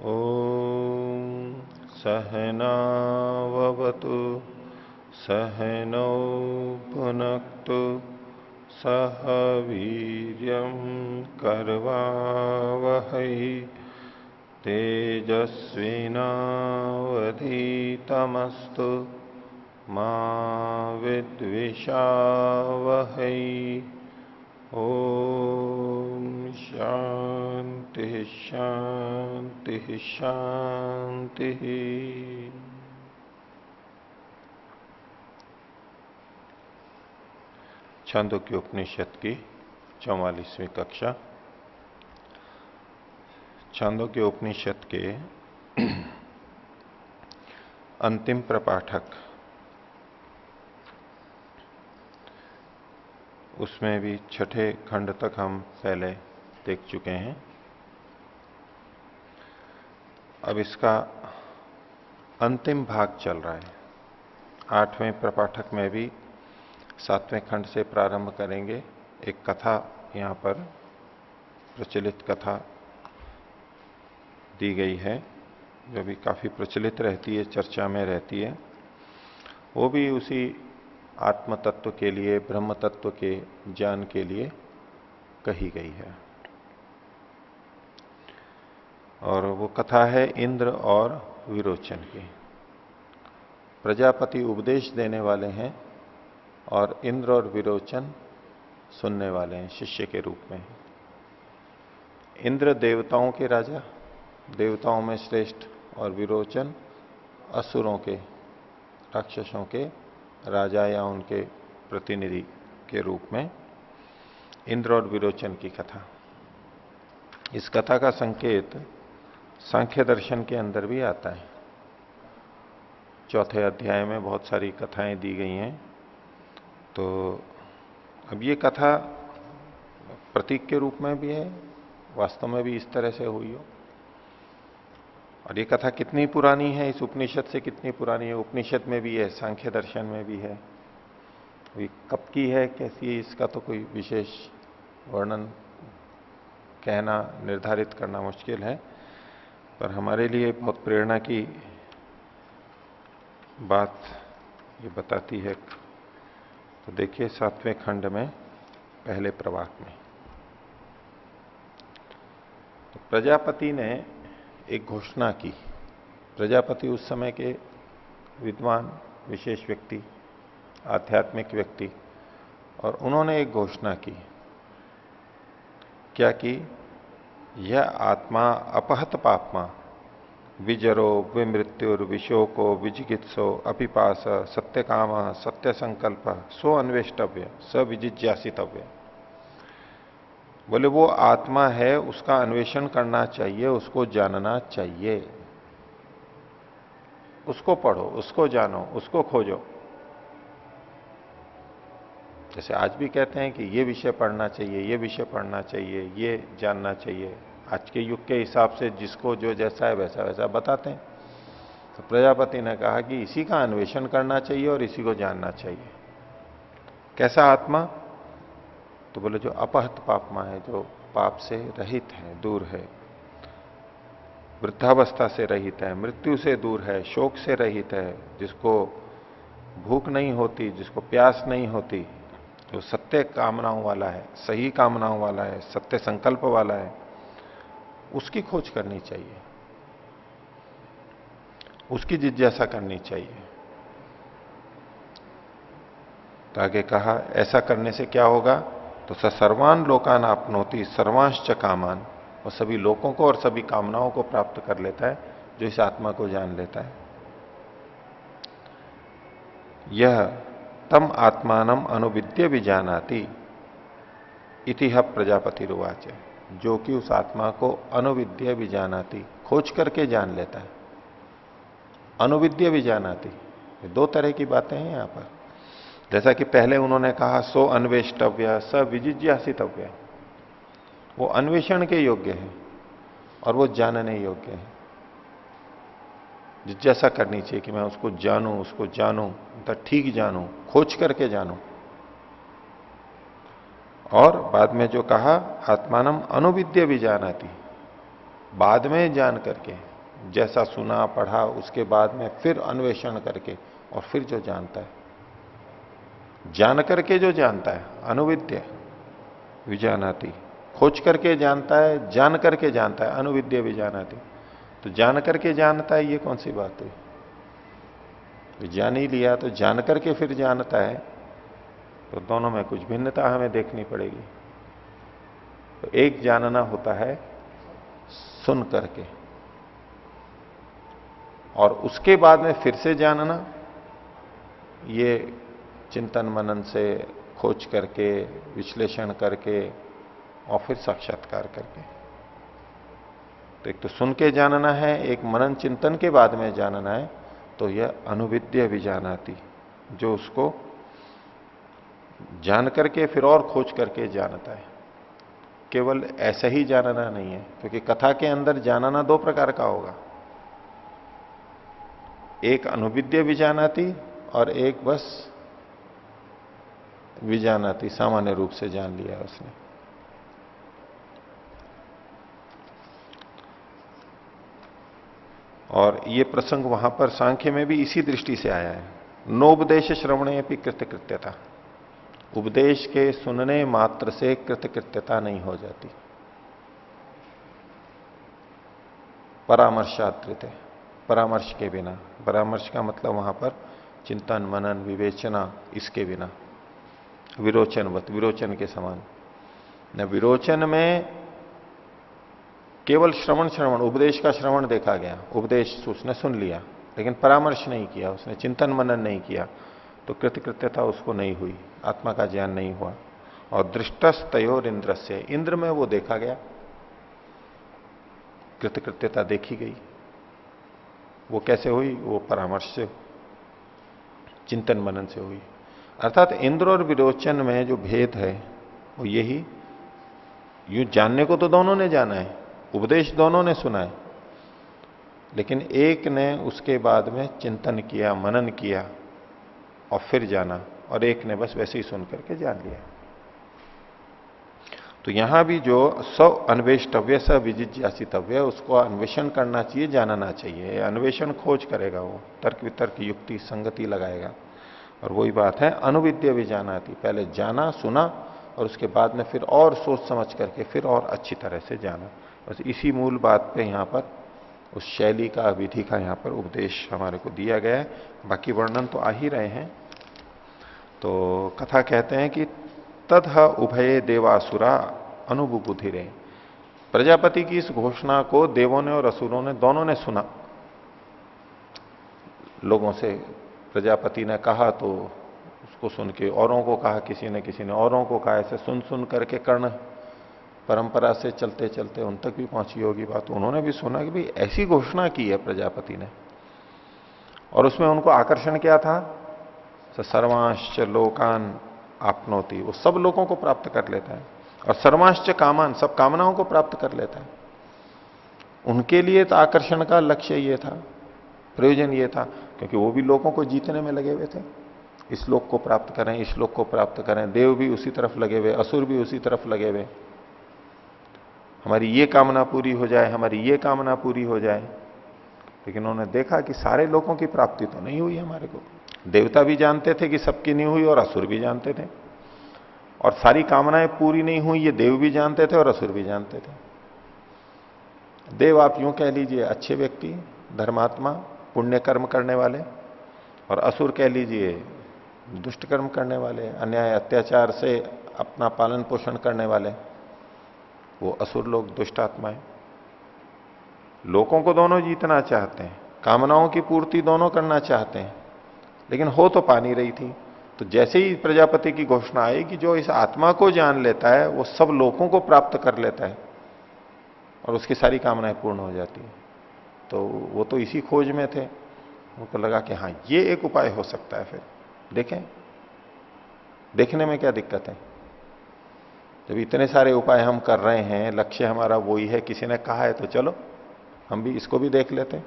ॐ सहनाववतु सहनौ भुनक्तु सह वीर्यं करवावहै तेजस्विनावधीतमस्तु मा विद्विषावहै। ओम शांति शांति शांति। छांदोग्य उपनिषद की 44वीं कक्षा। छांदोग्य उपनिषद के अंतिम प्रपाठक, उसमें भी छठे खंड तक हम पहले देख चुके हैं। अब इसका अंतिम भाग चल रहा है। 8वें प्रपाठक में भी 7वें खंड से प्रारंभ करेंगे। एक कथा यहां पर प्रचलित कथा दी गई है, जो भी काफी प्रचलित रहती है, चर्चा में रहती है। वो भी उसी आत्म तत्व के लिए, ब्रह्म तत्व के ज्ञान के लिए कही गई है। और वो कथा है इंद्र और विरोचन की। प्रजापति उपदेश देने वाले हैं और इंद्र और विरोचन सुनने वाले हैं शिष्य के रूप में। इंद्र देवताओं के राजा, देवताओं में श्रेष्ठ, और विरोचन असुरों के, राक्षसों के राजा या उनके प्रतिनिधि के रूप में इंद्र और विरोचन की कथा। इस कथा का संकेत सांख्य दर्शन के अंदर भी आता है। 4थे अध्याय में बहुत सारी कथाएं दी गई हैं। तो अब ये कथा प्रतीक के रूप में भी है, वास्तव में भी इस तरह से हुई हो। और ये कथा कितनी पुरानी है, इस उपनिषद से कितनी पुरानी है, उपनिषद में भी है, सांख्य दर्शन में भी है। ये कब की है, कैसी है, इसका तो कोई विशेष वर्णन कहना, निर्धारित करना मुश्किल है। पर हमारे लिए बहुत प्रेरणा की बात ये बताती है। तो देखिए 7वें खंड में पहले प्रवाक में तो प्रजापति ने एक घोषणा की। प्रजापति उस समय के विद्वान, विशेष व्यक्ति, आध्यात्मिक व्यक्ति, और उन्होंने एक घोषणा की। क्या की? यह आत्मा अपहत पापमा विजरो विमृत्युर विशोको विजिगित्सो अपिपास सत्य काम सत्य संकल्प सो अन्वेष्टव्य स विजिज्ञासितव्य। बोले वो आत्मा है, उसका अन्वेषण करना चाहिए, उसको जानना चाहिए। उसको पढ़ो, उसको जानो, उसको खोजो। जैसे आज भी कहते हैं कि ये विषय पढ़ना चाहिए, ये विषय पढ़ना चाहिए, ये जानना चाहिए। आज के युग के हिसाब से जिसको जो जैसा है वैसा वैसा बताते हैं। तो प्रजापति ने कहा कि इसी का अन्वेषण करना चाहिए और इसी को जानना चाहिए। कैसा आत्मा? तो बोले जो अपहत पापमा है, जो पाप से रहित है, दूर है, वृद्धावस्था से रहित है, मृत्यु से दूर है, शोक से रहित है, जिसको भूख नहीं होती, जिसको प्यास नहीं होती, जो सत्य कामनाओं वाला है, सही कामनाओं वाला है, सत्य संकल्प वाला है, उसकी खोज करनी चाहिए, उसकी जिज्ञासा करनी चाहिए। तो आगे कहा ऐसा करने से क्या होगा? तो स सर्वान लोकान आपनोति सर्वांश्च कामान, और सभी लोगों को और सभी कामनाओं को प्राप्त कर लेता है जो इस आत्मा को जान लेता है। यह तम आत्मानम अनुविद्य विजानाति इतिह प्रजापति रुवाच, जो कि उस आत्मा को अनुविद्य विजानाति, खोज करके जान लेता है। अनुविद्य विजानाति, दो तरह की बातें हैं यहां पर। जैसा कि पहले उन्होंने कहा सो अन्वेष्टव्य स विजिज्ञासितव्य, वो अन्वेषण के योग्य है और वो जानने योग्य है। जिज्ञासा करनी चाहिए कि मैं उसको जानूं, उसको जानूं, तो ठीक जानूं, खोज करके जानूं। और बाद में जो कहा आत्मानम अनुविद्य भी जानाती, बाद में जान करके, जैसा सुना पढ़ा उसके बाद में फिर अन्वेषण करके और फिर जो जानता है, जान करके जो जानता है, अनुविद्य विजानाति, खोज करके जानता है, जान करके जानता है, अनुविद्य विजानाति। तो जान करके जानता है, ये कौन सी बात हुई? जान ही लिया तो जान करके फिर जानता है, तो दोनों में कुछ भिन्नता हमें देखनी पड़ेगी। तो एक जानना होता है सुन करके, और उसके बाद में फिर से जानना, ये चिंतन मनन से खोज करके, विश्लेषण करके और फिर साक्षात्कार करके। तो एक तो सुन के जानना है, एक मनन चिंतन के बाद में जानना है, तो यह अनुविद्य विजानाति, जो उसको जान करके फिर और खोज करके जानता है। केवल ऐसा ही जानना नहीं है, क्योंकि कथा के अंदर जानना दो प्रकार का होगा, एक अनुविद्य विजानाति और एक बस विजानाति, सामान्य रूप से जान लिया उसने। और ये प्रसंग वहां पर सांख्य में भी इसी दृष्टि से आया है। नोपदेश श्रवणे अपनी कृतकृत्यता, उपदेश के सुनने मात्र से कृतकृत्यता नहीं हो जाती। परामर्शात्रित है, परामर्श के बिना, परामर्श का मतलब वहां पर चिंतन मनन विवेचना, इसके बिना, विरोचनवत, विरोचन के समान। न विरोचन में केवल श्रवण श्रवण, उपदेश का श्रवण देखा गया, उपदेश उसने सुन लिया, लेकिन परामर्श नहीं किया, उसने चिंतन मनन नहीं किया, तो कृतकृत्यता उसको नहीं हुई, आत्मा का ज्ञान नहीं हुआ। और दृष्टस्तयोर इंद्र से, इंद्र में वो देखा गया, कृतकृत्यता देखी गई। वो कैसे हुई? वो परामर्श से, चिंतन मनन से हुई। अर्थात इंद्र और विरोचन में जो भेद है वो यही, यूं जानने को तो दोनों ने जाना है, उपदेश दोनों ने सुना है, लेकिन एक ने उसके बाद में चिंतन किया, मनन किया और फिर जाना, और एक ने बस वैसे ही सुन करके जान लिया। तो यहां भी जो स अन्वेष्टव्य स विजिज्ञासितव्य, उसको अन्वेषण करना चाहिए, जानना चाहिए। अन्वेषण खोज करेगा, वो तर्क वितर्क युक्ति संगति लगाएगा। और वही बात है अनुविद्य भी जाना थी, पहले जाना सुना और उसके बाद में फिर और सोच समझ करके फिर और अच्छी तरह से जाना। बस इसी मूल बात पे यहां पर उस शैली का, विधि का यहां पर उपदेश हमारे को दिया गया है। बाकी वर्णन तो आ ही रहे हैं। तो कथा कहते हैं कि तद्ह उभये देवासुरा अनुभुबुधि रे, प्रजापति की इस घोषणा को देवों ने और असुरों ने दोनों ने सुना। लोगों से प्रजापति ने कहा तो उसको सुन के औरों को कहा, किसी ने औरों को कहा, ऐसे सुन सुन करके कर्ण परंपरा से चलते चलते उन तक भी पहुंची होगी बात। उन्होंने भी सुना कि भाई ऐसी घोषणा की है प्रजापति ने, और उसमें उनको आकर्षण क्या था? सर्वांश्च लोकान आपनोति, वो सब लोगों को प्राप्त कर लेता है, और सर्वांश्च कामान, सब कामनाओं को प्राप्त कर लेता है। उनके लिए तो आकर्षण का लक्ष्य ये था, प्रयोजन ये था, क्योंकि वो भी लोगों को जीतने में लगे हुए थे, इस लोक को प्राप्त करें, इस लोक को प्राप्त करें। देव भी उसी तरफ लगे हुए, असुर भी उसी तरफ लगे हुए, हमारी ये कामना पूरी हो जाए, हमारी ये कामना पूरी हो जाए। लेकिन उन्होंने देखा कि सारे लोगों की प्राप्ति तो नहीं हुई हमारे को। देवता भी जानते थे कि सबकी नहीं हुई, और असुर भी जानते थे, और सारी कामनाएं पूरी नहीं हुई, ये देव भी जानते थे और असुर भी जानते थे। देव आप यूं कह लीजिए अच्छे व्यक्ति, धर्मात्मा, पुण्य कर्म करने वाले, और असुर कह लीजिए दुष्ट कर्म करने वाले, अन्याय अत्याचार से अपना पालन पोषण करने वाले, वो असुर लोग, दुष्ट आत्माएं। लोगों को दोनों जीतना चाहते हैं, कामनाओं की पूर्ति दोनों करना चाहते हैं, लेकिन हो तो पा नहीं रही थी। तो जैसे ही प्रजापति की घोषणा आई कि जो इस आत्मा को जान लेता है वो सब लोगों को प्राप्त कर लेता है और उसकी सारी कामनाएं पूर्ण हो जाती है, तो वो तो इसी खोज में थे। उनको लगा कि हाँ ये एक उपाय हो सकता है, फिर देखें, देखने में क्या दिक्कत है। जब इतने सारे उपाय हम कर रहे हैं, लक्ष्य हमारा वही है, किसी ने कहा है तो चलो हम भी इसको भी देख लेते हैं।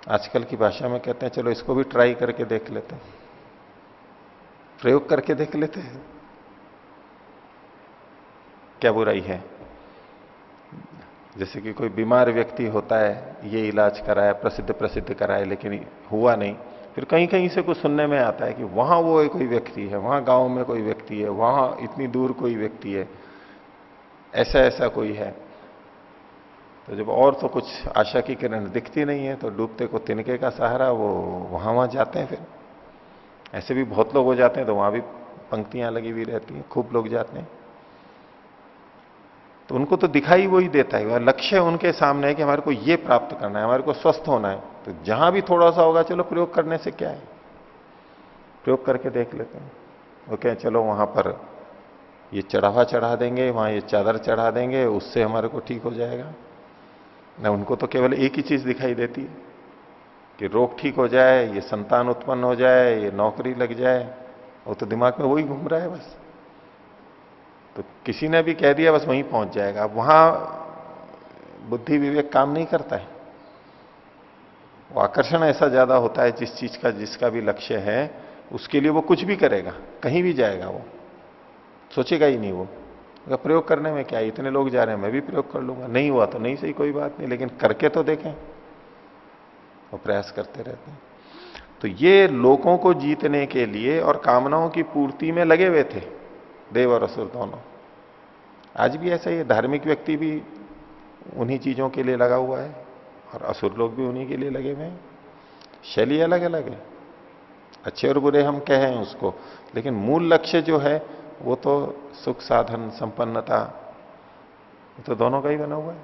आजकल की भाषा में कहते हैं चलो इसको भी ट्राई करके देख लेते हैं, प्रयोग करके देख लेते हैं, क्या बुराई है। जैसे कि कोई बीमार व्यक्ति होता है, ये इलाज कराया, प्रसिद्ध प्रसिद्ध कराया, लेकिन हुआ नहीं, फिर कहीं कहीं से कुछ सुनने में आता है कि वहां वो कोई व्यक्ति है, वहां गांव में कोई व्यक्ति है, वहां इतनी दूर कोई व्यक्ति है, ऐसा ऐसा कोई है। तो जब और तो कुछ आशा की किरण दिखती नहीं है, तो डूबते को तिनके का सहारा, वो वहां वहां जाते हैं। फिर ऐसे भी बहुत लोग हो जाते हैं, तो वहां भी पंक्तियां लगी हुई रहती हैं, खूब लोग जाते हैं। तो उनको तो दिखाई वही देता है, लक्ष्य उनके सामने है कि हमारे को ये प्राप्त करना है, हमारे को स्वस्थ होना है। तो जहां भी थोड़ा सा होगा, चलो प्रयोग करने से क्या है, प्रयोग करके देख लेते हैं। वो कहें चलो वहां पर ये चढ़ावा चढ़ा देंगे, वहां ये चादर चढ़ा देंगे, उससे हमारे को ठीक हो जाएगा ना। उनको तो केवल एक ही चीज दिखाई देती है कि रोग ठीक हो जाए, ये संतान उत्पन्न हो जाए, ये नौकरी लग जाए। वो तो दिमाग में वही घूम रहा है बस। तो किसी ने भी कह दिया बस वहीं पहुंच जाएगा। अब वहां बुद्धि विवेक काम नहीं करता है। वो आकर्षण ऐसा ज्यादा होता है, जिस चीज का जिसका भी लक्ष्य है उसके लिए वो कुछ भी करेगा, कहीं भी जाएगा, वो सोचेगा ही नहीं। वो प्रयोग करने में क्या है, इतने लोग जा रहे हैं, मैं भी प्रयोग कर लूंगा, नहीं हुआ तो नहीं सही, कोई बात नहीं, लेकिन करके तो देखें। वो प्रयास करते रहते हैं। तो ये लोगों को जीतने के लिए और कामनाओं की पूर्ति में लगे हुए थे, देव और असुर दोनों। आज भी ऐसा ही है, धार्मिक व्यक्ति भी उन्हीं चीजों के लिए लगा हुआ है और असुर लोग भी उन्हीं के लिए लगे हुए हैं। शैली अलग अलग है, अच्छे और बुरे हम कहें उसको, लेकिन मूल लक्ष्य जो है वो तो सुख साधन संपन्नता, तो दोनों का ही बना हुआ है,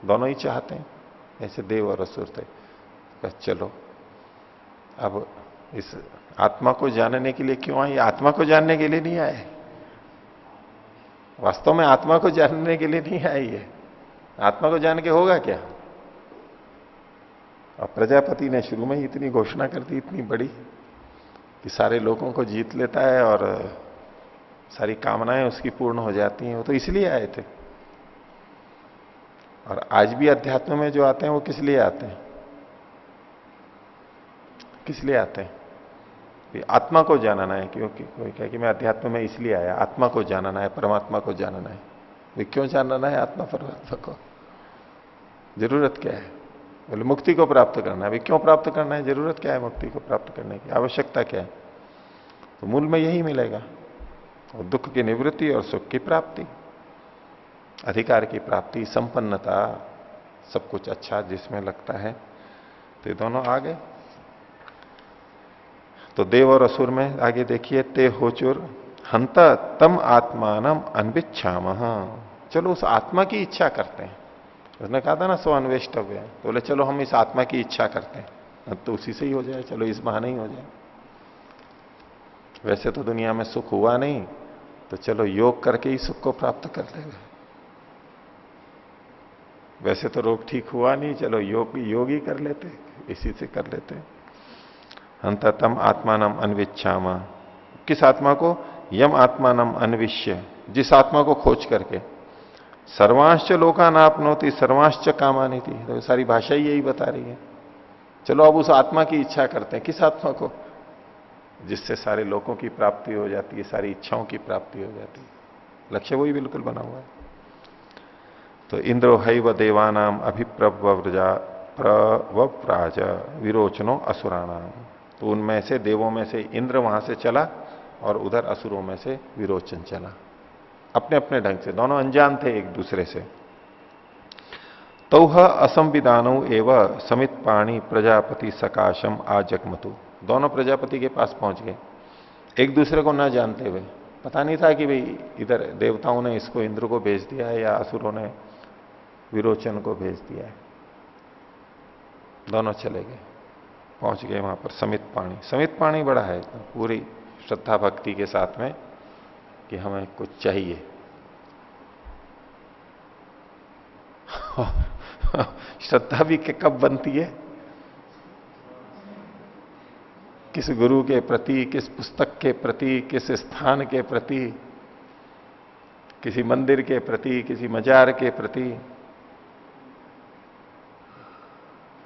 दोनों ही चाहते हैं। ऐसे देव और असुर थे। बस चलो अब इस आत्मा को जानने के लिए क्यों आए? आत्मा को जानने के लिए नहीं आए, वास्तव में आत्मा को जानने के लिए नहीं आई है। आत्मा को जान के होगा क्या? और प्रजापति ने शुरू में ही इतनी घोषणा कर दी, इतनी बड़ी, कि सारे लोगों को जीत लेता है और सारी कामनाएं उसकी पूर्ण हो जाती हैं। वो तो इसलिए आए थे। और आज भी अध्यात्म में जो आते हैं वो किस लिए आते हैं? किस लिए आते हैं? आत्मा को जानना है। क्योंकि कोई कहे कि मैं अध्यात्म में इसलिए आया, आत्मा को जानना है, परमात्मा को जानना है। वे क्यों जानना है आत्मा परमात्मा को? जरूरत क्या है? बोले मुक्ति को प्राप्त करना है। वे क्यों प्राप्त करना है? जरूरत क्या है मुक्ति को प्राप्त करने की? आवश्यकता क्या है? तो मूल में यही मिलेगा, और दुख की निवृत्ति और सुख की प्राप्ति, अधिकार की प्राप्ति, संपन्नता, सब कुछ अच्छा जिसमें लगता है। तो ये दोनों आ गए। तो देव और असुर में आगे देखिए, ते होचुर हंता तम आत्मानम अनविच्छाम। चलो उस आत्मा की इच्छा करते हैं। उसने कहा था ना स्व अन्वेष्टव्य, तो बोले चलो हम इस आत्मा की इच्छा करते हैं, तो उसी से ही हो जाए, चलो इस बहाने ही हो जाए। वैसे तो दुनिया में सुख हुआ नहीं, तो चलो योग करके ही सुख को प्राप्त कर लेंगे। वैसे तो रोग ठीक हुआ नहीं, चलो योग ही कर लेते, इसी से कर लेते। अंततम आत्मानम अन्विच्छाम। किस आत्मा को? यम आत्मानम अन्विष्य, जिस आत्मा को खोज करके। सर्वांश्च लोकान आपनोति सर्वांश्च कामानि थी, तो सारी भाषा ही यही बता रही है। चलो अब उस आत्मा की इच्छा करते हैं। किस आत्मा को? जिससे सारे लोगों की प्राप्ति हो जाती है, सारी इच्छाओं की प्राप्ति हो जाती है। लक्ष्य वही बिल्कुल बना हुआ है। तो इंद्रो हैव देवानाम अभिप्रव्रजा प्रवप्राज विरोचनो असुराणाम। तो उनमें से, देवों में से इंद्र वहां से चला और उधर असुरों में से विरोचन चला, अपने अपने ढंग से। दोनों अनजान थे एक दूसरे से। तौह असंविधानो एवं समित पाणी प्रजापति सकाशम आजगमतु। दोनों प्रजापति के पास पहुंच गए, एक दूसरे को ना जानते हुए। पता नहीं था कि भाई इधर देवताओं ने इसको इंद्र को भेज दिया है या असुरों ने विरोचन को भेज दिया है। दोनों चले गए, पहुंच गए वहां पर समित पाणी। समित पाणी बड़ा है, पूरी श्रद्धा भक्ति के साथ में कि हमें कुछ चाहिए। श्रद्धा भी कब बनती है? किस गुरु के प्रति, किस पुस्तक के प्रति, किस स्थान के प्रति, किसी मंदिर के प्रति, किसी मजार के प्रति।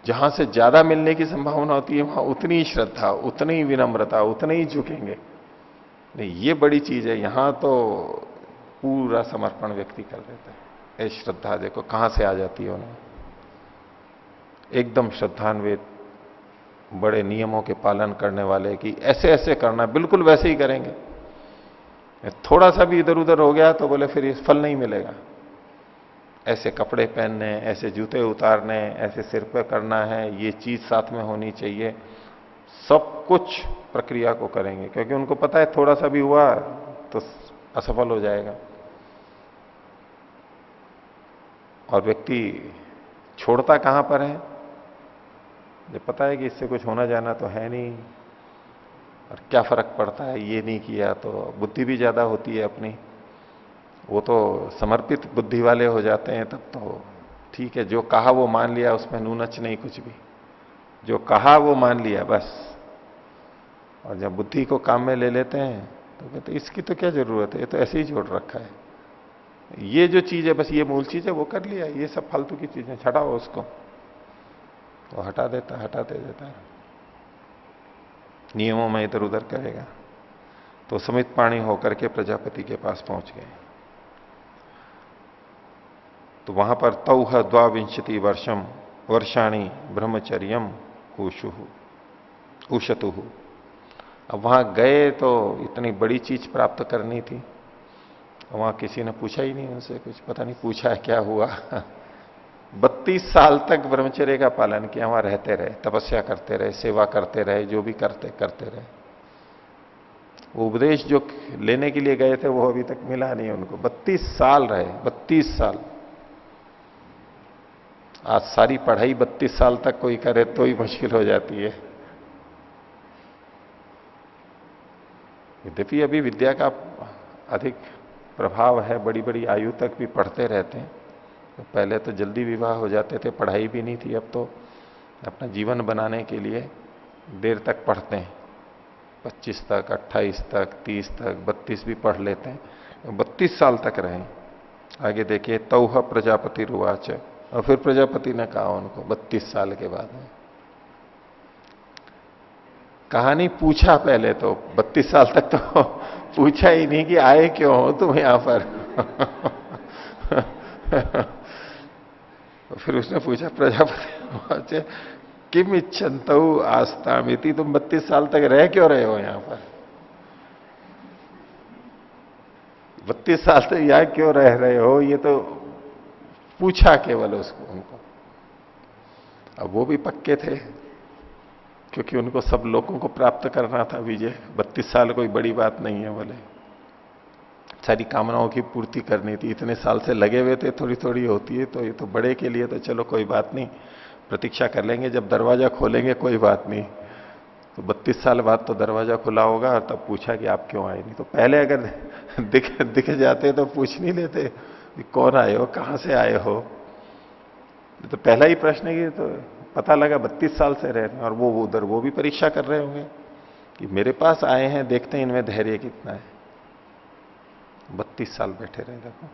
जहां से ज्यादा मिलने की संभावना होती है, वहां उतनी श्रद्धा, उतनी विनम्रता, उतने ही झुकेंगे। नहीं, ये बड़ी चीज है। यहां तो पूरा समर्पण व्यक्ति कर देता है। ये श्रद्धा देखो कहां से आ जाती है उन्हें। एकदम श्रद्धान्वित, बड़े नियमों के पालन करने वाले कि ऐसे ऐसे करना, बिल्कुल वैसे ही करेंगे। थोड़ा सा भी इधर उधर हो गया तो बोले फिर ये फल नहीं मिलेगा। ऐसे कपड़े पहनने, ऐसे जूते उतारने, ऐसे सिर पे करना है, ये चीज साथ में होनी चाहिए, सब कुछ प्रक्रिया को करेंगे, क्योंकि उनको पता है थोड़ा सा भी हुआ तो असफल हो जाएगा। और व्यक्ति छोड़ता कहां पर है, जब पता है कि इससे कुछ होना जाना तो है नहीं, और क्या फर्क पड़ता है, ये नहीं किया तो बुद्धि भी ज्यादा होती है अपनी। वो तो समर्पित बुद्धि वाले हो जाते हैं, तब तो ठीक है, जो कहा वो मान लिया, उसमें नूनच नहीं कुछ भी, जो कहा वो मान लिया बस। और जब बुद्धि को काम में ले लेते हैं तो कहते इसकी तो क्या जरूरत है, ये तो ऐसे ही जोड़ रखा है, ये जो चीज है बस ये मूल चीज है, वो कर लिया, ये सब फालतू की चीजें हटाओ उसको, वो हटा दे देता है, नियमों में इधर उधर करेगा। तो समित पाणी होकर के प्रजापति के पास पहुंच गए। तो वहां पर तौह द्वाविंशति वर्षाणी ब्रह्मचर्यम उशतु। अब वहां गए तो इतनी बड़ी चीज प्राप्त करनी थी, वहां किसी ने पूछा ही नहीं उनसे कुछ, पता नहीं पूछा है क्या हुआ। 32 साल तक ब्रह्मचर्य का पालन किया, वहां रहते रहे, तपस्या करते रहे, सेवा करते रहे, जो भी करते रहे। वो उपदेश जो लेने के लिए गए थे वो अभी तक मिला नहीं उनको। 32 साल रहे, 32 साल। आज सारी पढ़ाई 32 साल तक कोई करे तो ही मुश्किल हो जाती है। यद्यपि अभी विद्या का अधिक प्रभाव है, बड़ी बड़ी आयु तक भी पढ़ते रहते हैं। तो पहले तो जल्दी विवाह हो जाते थे, पढ़ाई भी नहीं थी, अब तो अपना जीवन बनाने के लिए देर तक पढ़ते हैं, 25 तक, 28 तक, 30 तक, 32 भी पढ़ लेते हैं। 32 साल तक रहे। आगे देखिए, तौह प्रजापति रुवाच, और फिर प्रजापति ने कहा उनको 32 साल के बाद में। कहानी पूछा पहले तो, 32 साल तक तो पूछा ही नहीं कि आए क्यों हो तुम यहां पर। फिर उसने पूछा प्रजापति, किम इच्छन्त आस्तामिति, तुम 32 साल तक रह क्यों रहे हो यहां पर, 32 साल तक यहां क्यों रह रहे हो, ये तो पूछा केवल उसको उनको। अब वो भी पक्के थे, क्योंकि उनको सब लोगों को प्राप्त करना था विजय। 32 साल कोई बड़ी बात नहीं है, बोले सारी कामनाओं की पूर्ति करनी थी, इतने साल से लगे हुए थे, थोड़ी थोड़ी होती है, तो ये तो बड़े के लिए तो चलो कोई बात नहीं, प्रतीक्षा कर लेंगे, जब दरवाजा खोलेंगे कोई बात नहीं। तो 32 साल बाद तो दरवाजा खुला होगा, और तब पूछा कि आप क्यों आए नहीं। तो पहले अगर दिख जाते तो पूछ नहीं लेते कौन आए हो, कहां से आए हो। तो पहला ही प्रश्न है, तो पता लगा 32 साल से रह रहे हैं, और वो उधर वो भी परीक्षा कर रहे होंगे कि मेरे पास आए हैं, देखते हैं इनमें धैर्य कितना है। 32 साल बैठे रहे। देखो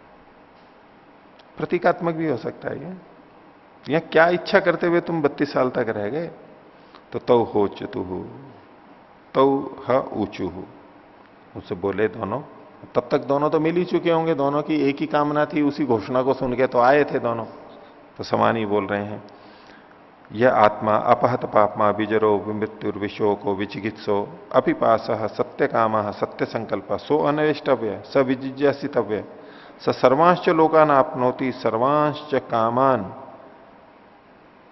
प्रतीकात्मक भी हो सकता है ये, या क्या इच्छा करते हुए तुम 32 साल तक रह गए। तो तौ हो चतु तौ ह ऊंचू, उससे बोले दोनों। तब तक दोनों तो मिल ही चुके होंगे, दोनों की एक ही कामना थी, उसी घोषणा को सुन के तो आए थे दोनों, तो समान ही बोल रहे हैं। यह आत्मा अपहत पापमा विजरो विमृत्युर्विशोको विचिकित्सो अपिपास सत्य काम सत्य संकल्प सो अनवेष्टव्य स विजिज्ञासितव्य स सर्वांश्च लोकान आपनोति सर्वांश्च कामान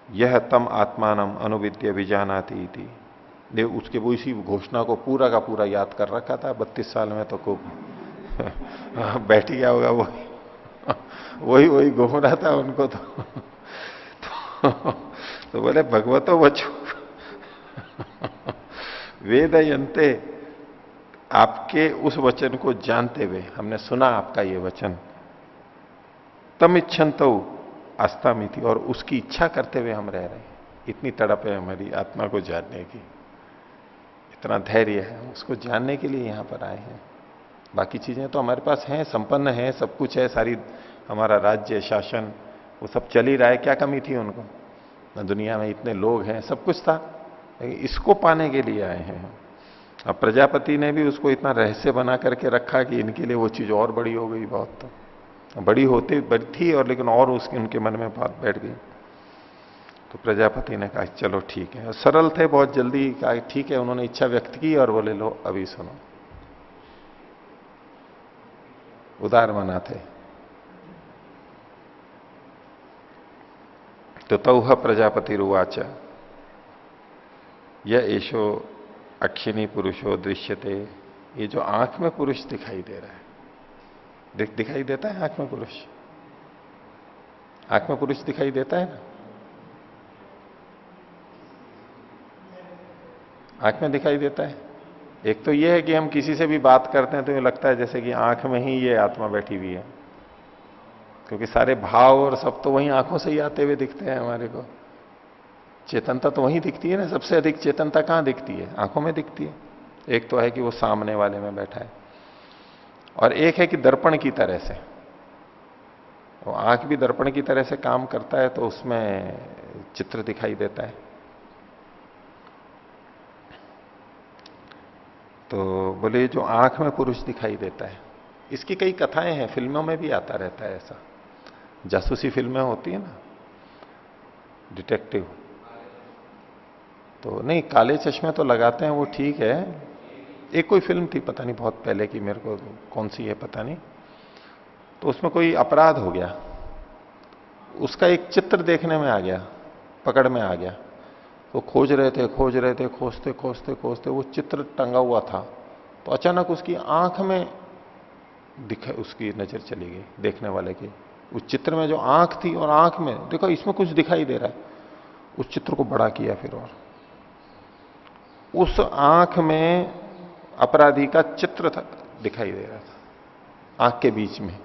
यह तम आत्मान अनुविद्य विजानाति थी। दे उसके वो इसी घोषणा को पूरा का पूरा याद कर रखा था। 32 साल में तो खूब बैठ गया होगा वो, वही घूम रहा था उनको तो बोले भगवतो वचो वेद यंते, आपके उस वचन को जानते हुए, हमने सुना आपका ये वचन, तम इच्छन्तो आस्था में थी, और उसकी इच्छा करते हुए हम रह रहे हैं। इतनी तड़प है हमारी आत्मा को जानने की, इतना धैर्य है, उसको जानने के लिए यहां पर आए हैं। बाकी चीजें तो हमारे पास हैं, संपन्न है, सब कुछ है, सारी हमारा राज्य शासन वो सब चल ही रहा है, क्या कमी थी उनको, ना दुनिया में इतने लोग हैं, सब कुछ था, लेकिन इसको पाने के लिए आए हैं। अब प्रजापति ने भी उसको इतना रहस्य बना करके रखा कि इनके लिए वो चीज और बड़ी हो गई बहुत। तो बड़ी होती बड़ी थी और लेकिन और उसके उनके मन में बात बैठ गई। तो प्रजापति ने कहा चलो ठीक है, सरल थे, बहुत जल्दी कहा ठीक है, उन्होंने इच्छा व्यक्त की और बोले लो अभी सुनो। उदार मना थे। तो तौह प्रजापति रुवाच यह एशो अक्षिणी पुरुषो दृश्यते। ये जो आंख में पुरुष दिखाई दे रहा है, दिखाई देता है आंख में पुरुष? आंख में पुरुष दिखाई देता है ना? आंख में दिखाई देता है। एक तो यह है कि हम किसी से भी बात करते हैं तो ये लगता है जैसे कि आंख में ही ये आत्मा बैठी हुई है, क्योंकि सारे भाव और सब तो वही आंखों से ही आते हुए दिखते हैं हमारे को। चेतनता तो वहीं दिखती है ना, सबसे अधिक चेतनता कहां दिखती है? आंखों में दिखती है। एक तो है कि वो सामने वाले में बैठा है, और एक है कि दर्पण की तरह से, वो आंख भी दर्पण की तरह से काम करता है, तो उसमें चित्र दिखाई देता है। तो बोले जो आंख में पुरुष दिखाई देता है, इसकी कई कथाएं हैं, फिल्मों में भी आता रहता है ऐसा। जासूसी फिल्में होती है ना, डिटेक्टिव, तो नहीं काले चश्मे तो लगाते हैं वो ठीक है। एक कोई फिल्म थी पता नहीं बहुत पहले की, मेरे को कौन सी है पता नहीं, तो उसमें कोई अपराध हो गया, उसका एक चित्र देखने में आ गया, पकड़ में आ गया। वो खोज रहे थे खोजते खोजते खोजते वो चित्र टंगा हुआ था, तो अचानक उसकी आंख में दिखा, उसकी नजर चली गई देखने वाले की, उस चित्र में जो आंख थी, और आंख में देखो इसमें कुछ दिखाई दे रहा है। उस चित्र को बड़ा किया फिर, और उस आंख में अपराधी का चित्र था, दिखाई दे रहा था आंख के बीच में।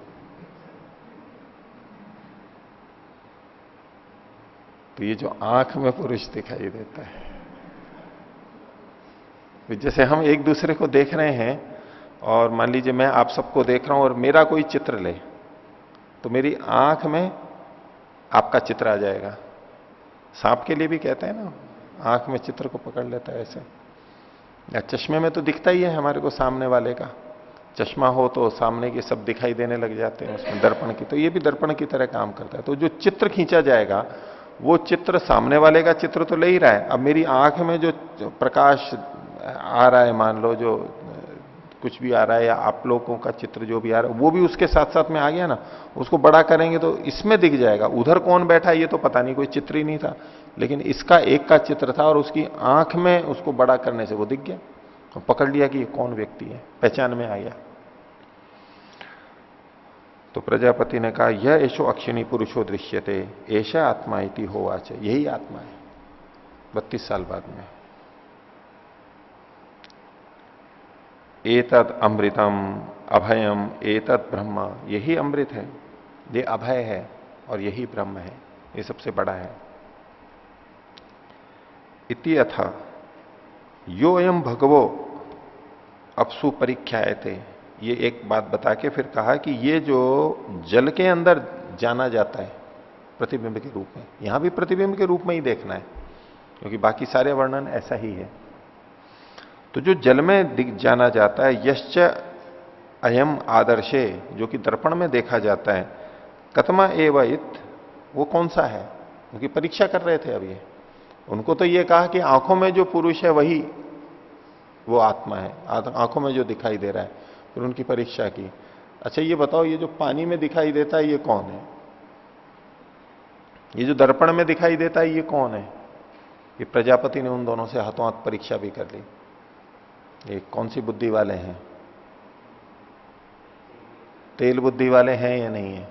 तो ये जो आंख में पुरुष दिखाई देता है, जैसे हम एक दूसरे को देख रहे हैं, और मान लीजिए मैं आप सबको देख रहा हूं और मेरा कोई चित्र ले, तो मेरी आंख में आपका चित्र आ जाएगा। सांप के लिए भी कहते हैं ना, आंख में चित्र को पकड़ लेता है ऐसे। या चश्मे में तो दिखता ही है हमारे को सामने वाले का, चश्मा हो तो सामने के सब दिखाई देने लग जाते हैं उसमें दर्पण की, तो ये भी दर्पण की तरह काम करता है। तो जो चित्र खींचा जाएगा, वो चित्र सामने वाले का चित्र तो ले ही रहा है, अब मेरी आंख में जो प्रकाश आ रहा है, मान लो जो कुछ भी आ रहा है, या आप लोगों का चित्र जो भी आ रहा है, वो भी उसके साथ साथ में आ गया ना, उसको बड़ा करेंगे तो इसमें दिख जाएगा। उधर कौन बैठा है ये तो पता नहीं, कोई चित्र ही नहीं था, लेकिन इसका एक का चित्र था, और उसकी आंख में उसको बड़ा करने से वो दिख गया, तो पकड़ लिया कि ये कौन व्यक्ति है, पहचान में आ गया। तो प्रजापति ने कहा यह ऐशो अक्षिणी पुरुषो दृश्यते ऐशा आत्मा इति होवाच, यही आत्मा है 32 साल बाद में। एतद अमृतम अभयम एतद ब्रह्म, यही अमृत है, ये अभय है, और यही ब्रह्म है, ये सबसे बड़ा है। इति अथ यो अयम भगवो अपसु परीक्षायते, ये एक बात बता के फिर कहा कि ये जो जल के अंदर जाना जाता है प्रतिबिंब के रूप में, यहां भी प्रतिबिंब के रूप में ही देखना है, क्योंकि बाकी सारे वर्णन ऐसा ही है। तो जो जल में जाना जाता है, यश्च अयम आदर्शे, जो कि दर्पण में देखा जाता है, कतमा एव इत, वो कौन सा है? क्योंकि परीक्षा कर रहे थे अभी, उनको तो ये कहा कि आंखों में जो पुरुष है वही वो आत्मा है, आंखों में जो दिखाई दे रहा है, फिर उनकी परीक्षा की। अच्छा ये बताओ, ये जो पानी में दिखाई देता है ये कौन है? ये जो दर्पण में दिखाई देता है ये कौन है? ये प्रजापति ने उन दोनों से हाथों हाथ परीक्षा भी कर ली, ये कौन सी बुद्धि वाले हैं, तेल बुद्धि वाले हैं या नहीं है?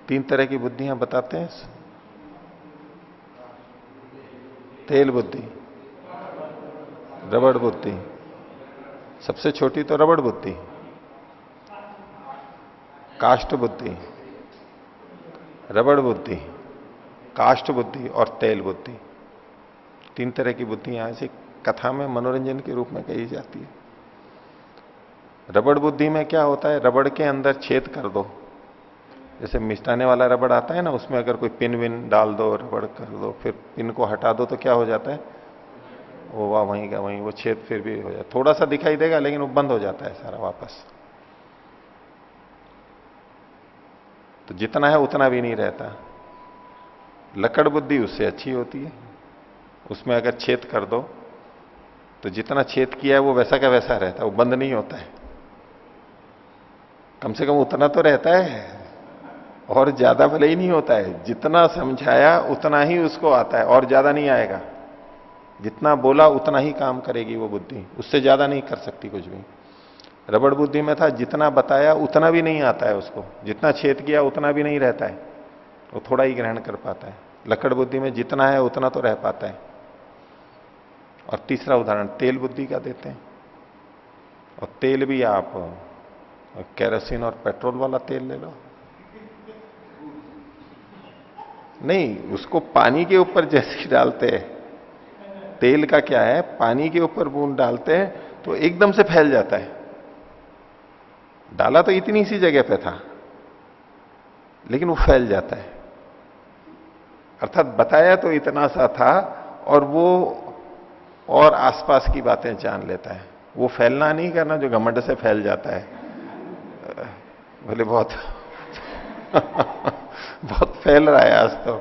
तीन तरह की बुद्धियां बताते हैं, तेल बुद्धि, रबड़ बुद्धि, सबसे छोटी तो रबड़ बुद्धि, काष्ठ बुद्धि, रबड़ बुद्धि, काष्ठ बुद्धि और तेल बुद्धि, तीन तरह की बुद्धियां ऐसी कथा में मनोरंजन के रूप में कही जाती है। रबड़ बुद्धि में क्या होता है, रबड़ के अंदर छेद कर दो, जैसे मिटाने वाला रबड़ आता है ना, उसमें अगर कोई पिन विन डाल दो, रबड़ कर दो, फिर पिन को हटा दो तो क्या हो जाता है, वो वहीं का वहीं, वो छेद फिर भी हो जाता, थोड़ा सा दिखाई देगा लेकिन वो बंद हो जाता है सारा वापस। तो जितना है उतना भी नहीं रहता। लकड़ बुद्धि उससे अच्छी होती है, उसमें अगर छेद कर दो तो जितना छेद किया है वो वैसा का वैसा रहता है, वो बंद नहीं होता है। कम से कम उतना तो रहता है, और ज्यादा भले ही नहीं होता है। जितना समझाया उतना ही उसको आता है, और ज्यादा नहीं आएगा। जितना बोला उतना ही काम करेगी वो बुद्धि, उससे ज्यादा नहीं कर सकती कुछ भी। रबड़ बुद्धि में था, जितना बताया उतना भी नहीं आता है उसको, जितना छेद किया उतना भी नहीं रहता है, वो थोड़ा ही ग्रहण कर पाता है। लकड़ बुद्धि में जितना है उतना तो रह पाता है। और तीसरा उदाहरण तेल बुद्धि का देते हैं। और तेल भी आप केरोसिन और पेट्रोल वाला तेल ले लो, नहीं, उसको पानी के ऊपर जैसे डालते हैं, तेल का क्या है, पानी के ऊपर बूंद डालते हैं तो एकदम से फैल जाता है। डाला तो इतनी सी जगह पे था, लेकिन वो फैल जाता है। अर्थात बताया तो इतना सा था, और वो और आसपास की बातें जान लेता है। वो फैलना नहीं करना जो घमंड से फैल जाता है, बोले बहुत बहुत फैल रहा है आज तो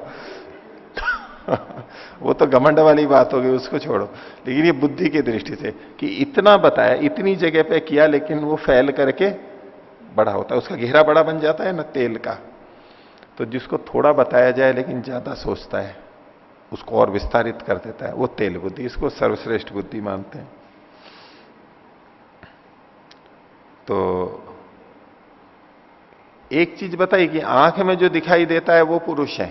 वो तो घमंड वाली बात होगी, उसको छोड़ो। लेकिन ये बुद्धि की दृष्टि से कि इतना बताया, इतनी जगह पे किया, लेकिन वो फैल करके बड़ा होता है, उसका घेरा बड़ा बन जाता है ना तेल का। तो जिसको थोड़ा बताया जाए लेकिन ज्यादा सोचता है, उसको और विस्तारित कर देता है, वो तेल बुद्धि, इसको सर्वश्रेष्ठ बुद्धि मानते हैं। तो एक चीज बताई कि आंख में जो दिखाई देता है वो पुरुष है।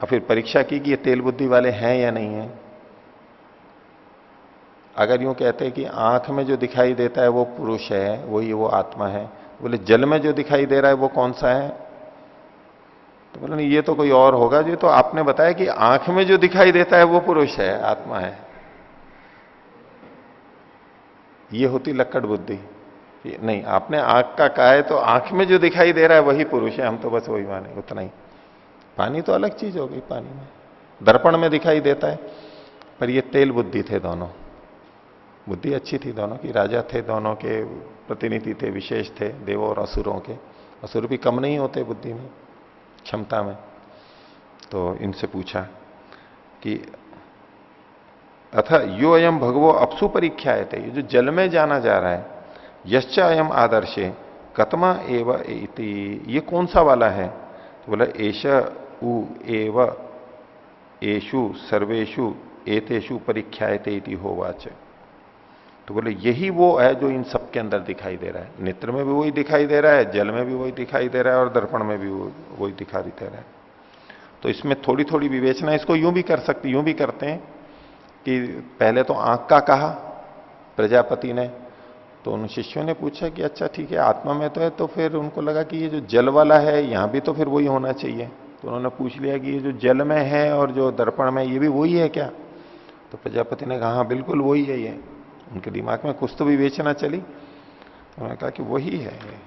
और फिर परीक्षा की कि ये तेल बुद्धि वाले हैं या नहीं है। अगर यूं कहते हैं कि आंख में जो दिखाई देता है वो पुरुष है, वही वो आत्मा है, बोले जल में जो दिखाई दे रहा है वो कौन सा है, तो बोले नहीं, ये तो कोई और होगा। ये तो आपने बताया कि आंख में जो दिखाई देता है वो पुरुष है, आत्मा है। ये होती लक्कड़ बुद्धि। नहीं, आपने आंख का कहा है तो आंख में जो दिखाई दे रहा है वही पुरुष है, हम तो बस वही माने, उतना ही। पानी तो अलग चीज हो गई, पानी में दर्पण में दिखाई देता है। पर ये तेल बुद्धि थे दोनों। बुद्धि अच्छी थी दोनों की, राजा थे, दोनों के प्रतिनिधि थे, विशेष थे, देवों और असुरों के। असुर भी कम नहीं होते बुद्धि में, क्षमता में। तो इनसे पूछा कि अथ यो अयम भगवो अपसु परीक्षाए थे, ये जो जल में जाना जा रहा है, यश्च अयम आदर्शे कतमा एव इति, ये कौन सा वाला है, तो बोला एश उ एव एषु सर्वेषु एतेषु परीक्षाएते इति होवाच। तो बोले यही वो है जो इन सब के अंदर दिखाई दे रहा है। नेत्र में भी वही दिखाई दे रहा है, जल में भी वही दिखाई दे रहा है, और दर्पण में भी वही दिखाई दे रहा है। तो इसमें थोड़ी थोड़ी विवेचना, इसको यूं भी कर सकती, यूं भी करते हैं कि पहले तो आंख का कहा प्रजापति ने, तो उन शिष्यों ने पूछा कि अच्छा ठीक है, आत्मा में तो है, तो फिर उनको लगा कि ये जो जल वाला है यहां भी तो फिर वही होना चाहिए। तो उन्होंने पूछ लिया कि ये जो जल में है और जो दर्पण में ये भी वही है क्या। तो प्रजापति ने कहा हाँ बिल्कुल वही है ये। उनके दिमाग में कुछ तो विवेचना चली, उन्होंने कहा कि वही है ये।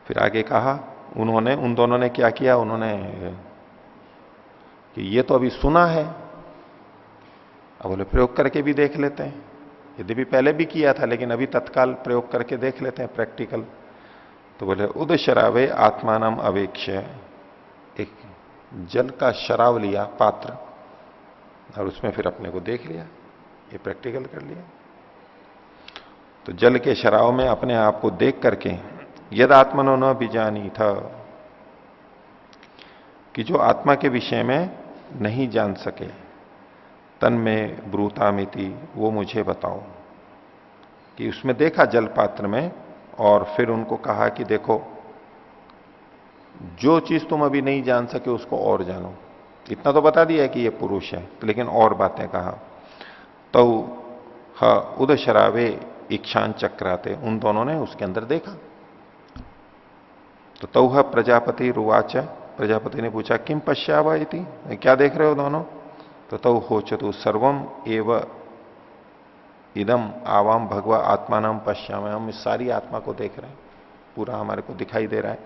फिर आगे कहा उन्होंने, उन दोनों ने क्या किया, उन्होंने कि ये तो अभी सुना है, अब बोले प्रयोग करके भी देख लेते हैं। यद्यपि पहले भी किया था लेकिन अभी तत्काल प्रयोग करके देख लेते हैं, प्रैक्टिकल। तो बोले उद शरावे आत्मानम अवेक्ष्य, एक जल का शराब लिया पात्र, और उसमें फिर अपने को देख लिया, ये प्रैक्टिकल कर लिया। तो जल के शराब में अपने आप को देख करके यद आत्मनो न बीजानी था, कि जो आत्मा के विषय में नहीं जान सके, तन में ब्रूतामिति, वो मुझे बताओ। कि उसमें देखा जल पात्र में, और फिर उनको कहा कि देखो जो चीज तुम अभी नहीं जान सके उसको और जानो। इतना तो बता दिया कि ये पुरुष है, लेकिन और बातें कहा। तो उद शरावे इक्षान चक्राते, उन दोनों ने उसके अंदर देखा। तो तौह प्रजापति रुवाच, प्रजापति ने पूछा किम पश्यावा इति, क्या देख रहे हो दोनों। तो तौ होचतु सर्वम एव इदम आवाम भगवा आत्मा नाम पश्याम, हम इस सारी आत्मा को देख रहे हैं, पूरा हमारे को दिखाई दे रहा है।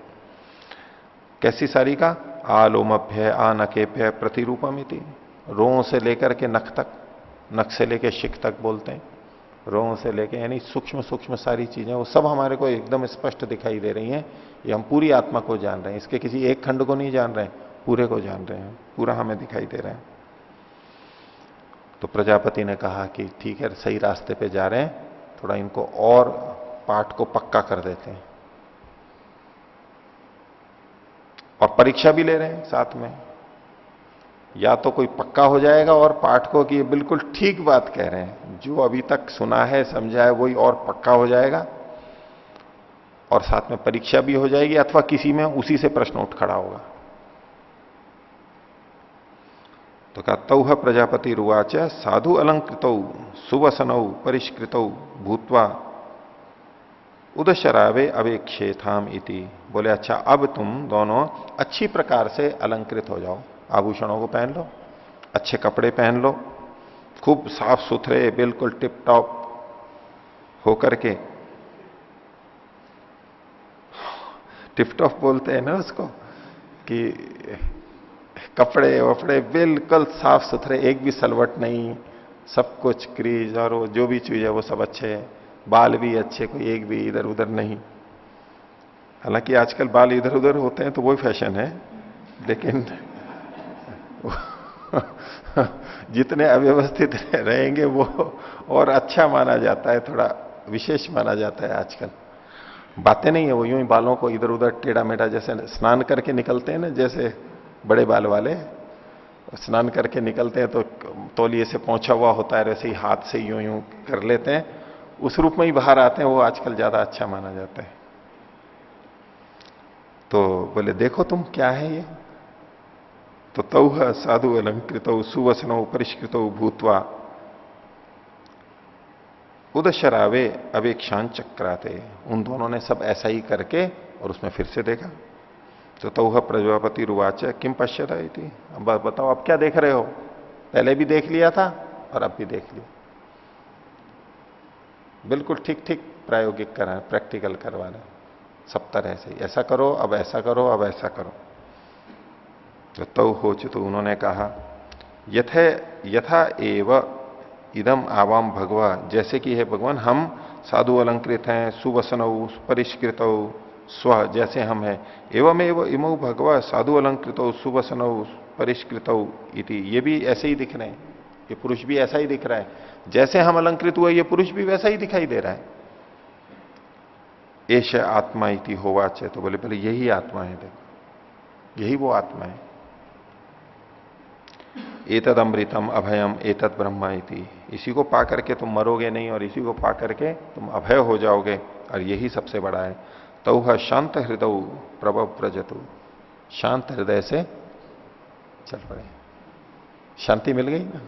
कैसी सारी का, आलोमभ्य आनकेभ्य प्रतिरूपम इति, रों से लेकर के नख तक, नख से लेकर शिख तक बोलते हैं, रों से लेकर, यानी सूक्ष्म सूक्ष्म सारी चीजें वो सब हमारे को एकदम स्पष्ट दिखाई दे रही हैं। ये हम पूरी आत्मा को जान रहे हैं, इसके किसी एक खंड को नहीं जान रहे हैं, पूरे को जान रहे हैं, पूरा हमें दिखाई दे रहा है। तो प्रजापति ने कहा कि ठीक है, सही रास्ते पे जा रहे हैं, थोड़ा इनको और पाठ को पक्का कर देते हैं। और परीक्षा भी ले रहे हैं साथ में, या तो कोई पक्का हो जाएगा और पाठ को कि ये बिल्कुल ठीक बात कह रहे हैं, जो अभी तक सुना है समझा है वही और पक्का हो जाएगा, और साथ में परीक्षा भी हो जाएगी, अथवा किसी में उसी से प्रश्न उठ खड़ा होगा। तो कहा तौह प्रजापति रुवाच साधु अलंकृत सुवसनौ परिष्कृत भूतवा उदशरावे अवेक्षेथाम इति। बोले अच्छा, अब तुम दोनों अच्छी प्रकार से अलंकृत हो जाओ, आभूषणों को पहन लो, अच्छे कपड़े पहन लो, खूब साफ सुथरे बिल्कुल टिप टॉप होकर के, टिप टॉप बोलते हैं ना उसको, कि कपड़े वपड़े बिल्कुल साफ सुथरे, एक भी सलवट नहीं, सब कुछ क्रीज और वो जो भी चीज है वो सब अच्छे है, बाल भी अच्छे, कोई एक भी इधर उधर नहीं। हालांकि आजकल बाल इधर उधर होते हैं तो वही फैशन है, लेकिन जितने अव्यवस्थित रहेंगे वो और अच्छा माना जाता है, थोड़ा विशेष माना जाता है आजकल। बातें नहीं है, वो यूं ही बालों को इधर उधर टेढ़ा मेढ़ा, जैसे स्नान करके निकलते हैं ना, जैसे बड़े बाल वाले स्नान करके निकलते हैं तो तौलिए से पोंछा हुआ होता है, वैसे ही हाथ से यूं यूं कर लेते हैं, उस रूप में ही बाहर आते हैं, वो आजकल ज्यादा अच्छा माना जाता है। तो बोले देखो तुम क्या है ये, तो तौह साधु अलंकृत सुवसनो परिष्कृत भूतवा उदशरावे अवेक्षान चक्राते। उन दोनों ने सब ऐसा ही करके और उसमें फिर से देखा। तो तौह प्रजापति रुवाच किम पश्यता थी, अब बताओ अब क्या देख रहे हो, पहले भी देख लिया था और अब भी देख लिया। बिल्कुल ठीक ठीक प्रायोगिक करा, प्रैक्टिकल करवाना सब तरह से, ऐसा करो अब ऐसा करो अब ऐसा करो। तो तौ हो तो उन्होंने कहा यथे यथा एव इदम आवाम भगवा, जैसे कि है भगवान हम साधु अलंकृत हैं, सुवसनौ परिष्कृत स्व, जैसे हम हैं, एवं एवं इमो भगवा साधु अलंकृत सुवसनौ परिष्कृत इति, ये भी ऐसे ही दिख रहे हैं, ये पुरुष भी ऐसा ही दिख रहा है, जैसे हम अलंकृत हुए ये पुरुष भी वैसा ही दिखाई दे रहा है। एश आत्मा इति होवाच, तो बोले बोले यही आत्मा है, देखो यही वो आत्मा है। एतद अमृतम अभयम एतद ब्रह्मा इति, इसी को पा करके तुम मरोगे नहीं और इसी को पा करके तुम अभय हो जाओगे, और यही सबसे बड़ा है। तौह शांत हृदय प्रभव प्रजतु, शांत हृदय से चल पड़े, शांति मिल गई ना।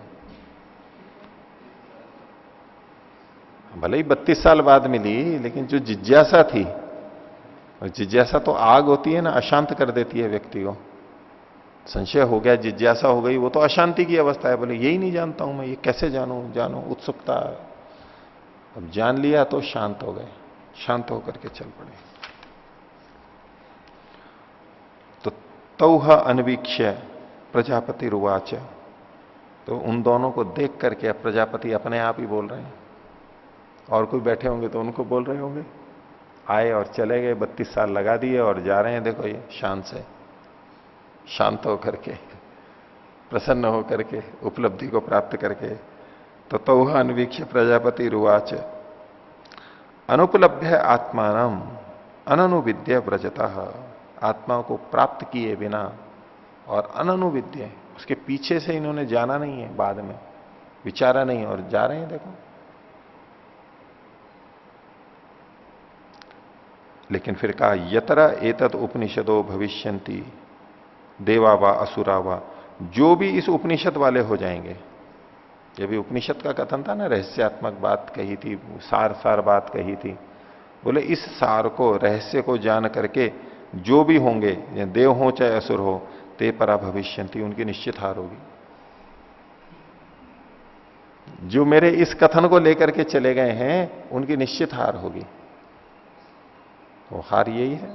भले ही 32 साल बाद मिली, लेकिन जो जिज्ञासा थी, और जिज्ञासा तो आग होती है ना, अशांत कर देती है व्यक्ति को। संशय हो गया, जिज्ञासा हो गई, वो तो अशांति की अवस्था है। बोले यही नहीं जानता हूं मैं, ये कैसे जानूं, जानो उत्सुकता। अब जान लिया तो शांत हो गए, शांत होकर के चल पड़े। तो तौह अनवीक्ष्य प्रजापति रुवाच, तो उन दोनों को देख करके अब प्रजापति अपने आप ही बोल रहे हैं, और कोई बैठे होंगे तो उनको बोल रहे होंगे। आए और चले गए, 32 साल लगा दिए और जा रहे हैं, देखो ये शांत से, शांत होकर के, प्रसन्न होकर के, उपलब्धि को प्राप्त करके। तो तौह अनवीक्ष्य प्रजापति रुवाच अनुपलभ्य आत्मान अननुविद्य व्रजता, आत्मा को प्राप्त किए बिना और अननुविद्य, उसके पीछे से इन्होंने जाना नहीं है, बाद में विचारा नहीं, और जा रहे हैं देखो। लेकिन फिर कहा यतरा एतद उपनिषदो भविष्यंति देवा वा असुरा वा, जो भी इस उपनिषद वाले हो जाएंगे, ये भी उपनिषद का कथन था ना, रहस्यात्मक बात कही थी, सार सार बात कही थी। बोले इस सार को, रहस्य को जान करके जो भी होंगे, या देव हो चाहे असुर हो, ते परा भविष्यंति, उनकी निश्चित हार होगी। जो मेरे इस कथन को लेकर के चले गए हैं उनकी निश्चित हार होगी। वो हार यही है,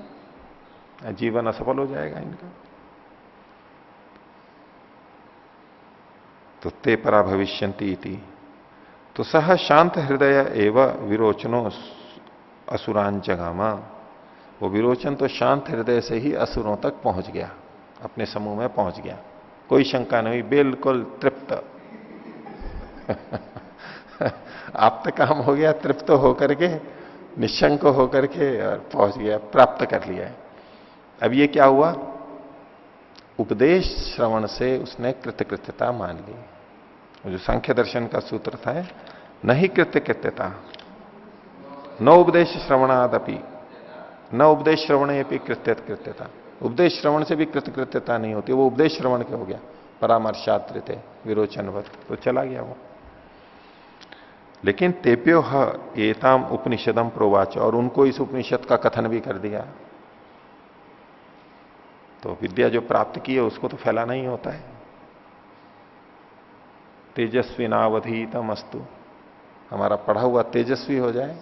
जीवन असफल हो जाएगा इनका। तो ते परा भविष्यन्ति इति। तो सह शांत हृदय एवं विरोचनो असुरान जगामा। वो विरोचन तो शांत हृदय से ही असुरों तक पहुंच गया, अपने समूह में पहुंच गया, कोई शंका नहीं, बिल्कुल तृप्त। आप तो काम हो गया, तृप्त होकर के, निशंक होकर के और पहुंच गया, प्राप्त कर लिया है। अब ये क्या हुआ, उपदेश श्रवण से उसने कृतकृत्यता मान ली। जो सांख्य दर्शन का सूत्र था, नहीं कृतकृत्यता न उपदेश श्रवणादपि, न उपदेश श्रवण ये कृत्यता, उपदेश श्रवण से भी कृतकृत्यता नहीं होती, वो उपदेश श्रवण के हो गया, परामर्शात्र थे विरोचनवत, तो चला गया वो। लेकिन तेप्यो एताम उपनिषदम प्रोवाच, और उनको इस उपनिषद का कथन भी कर दिया। तो विद्या जो प्राप्त की है उसको तो फैलाना ही होता है। तेजस्विनावधीतम अस्तु, हमारा पढ़ा हुआ तेजस्वी हो जाए,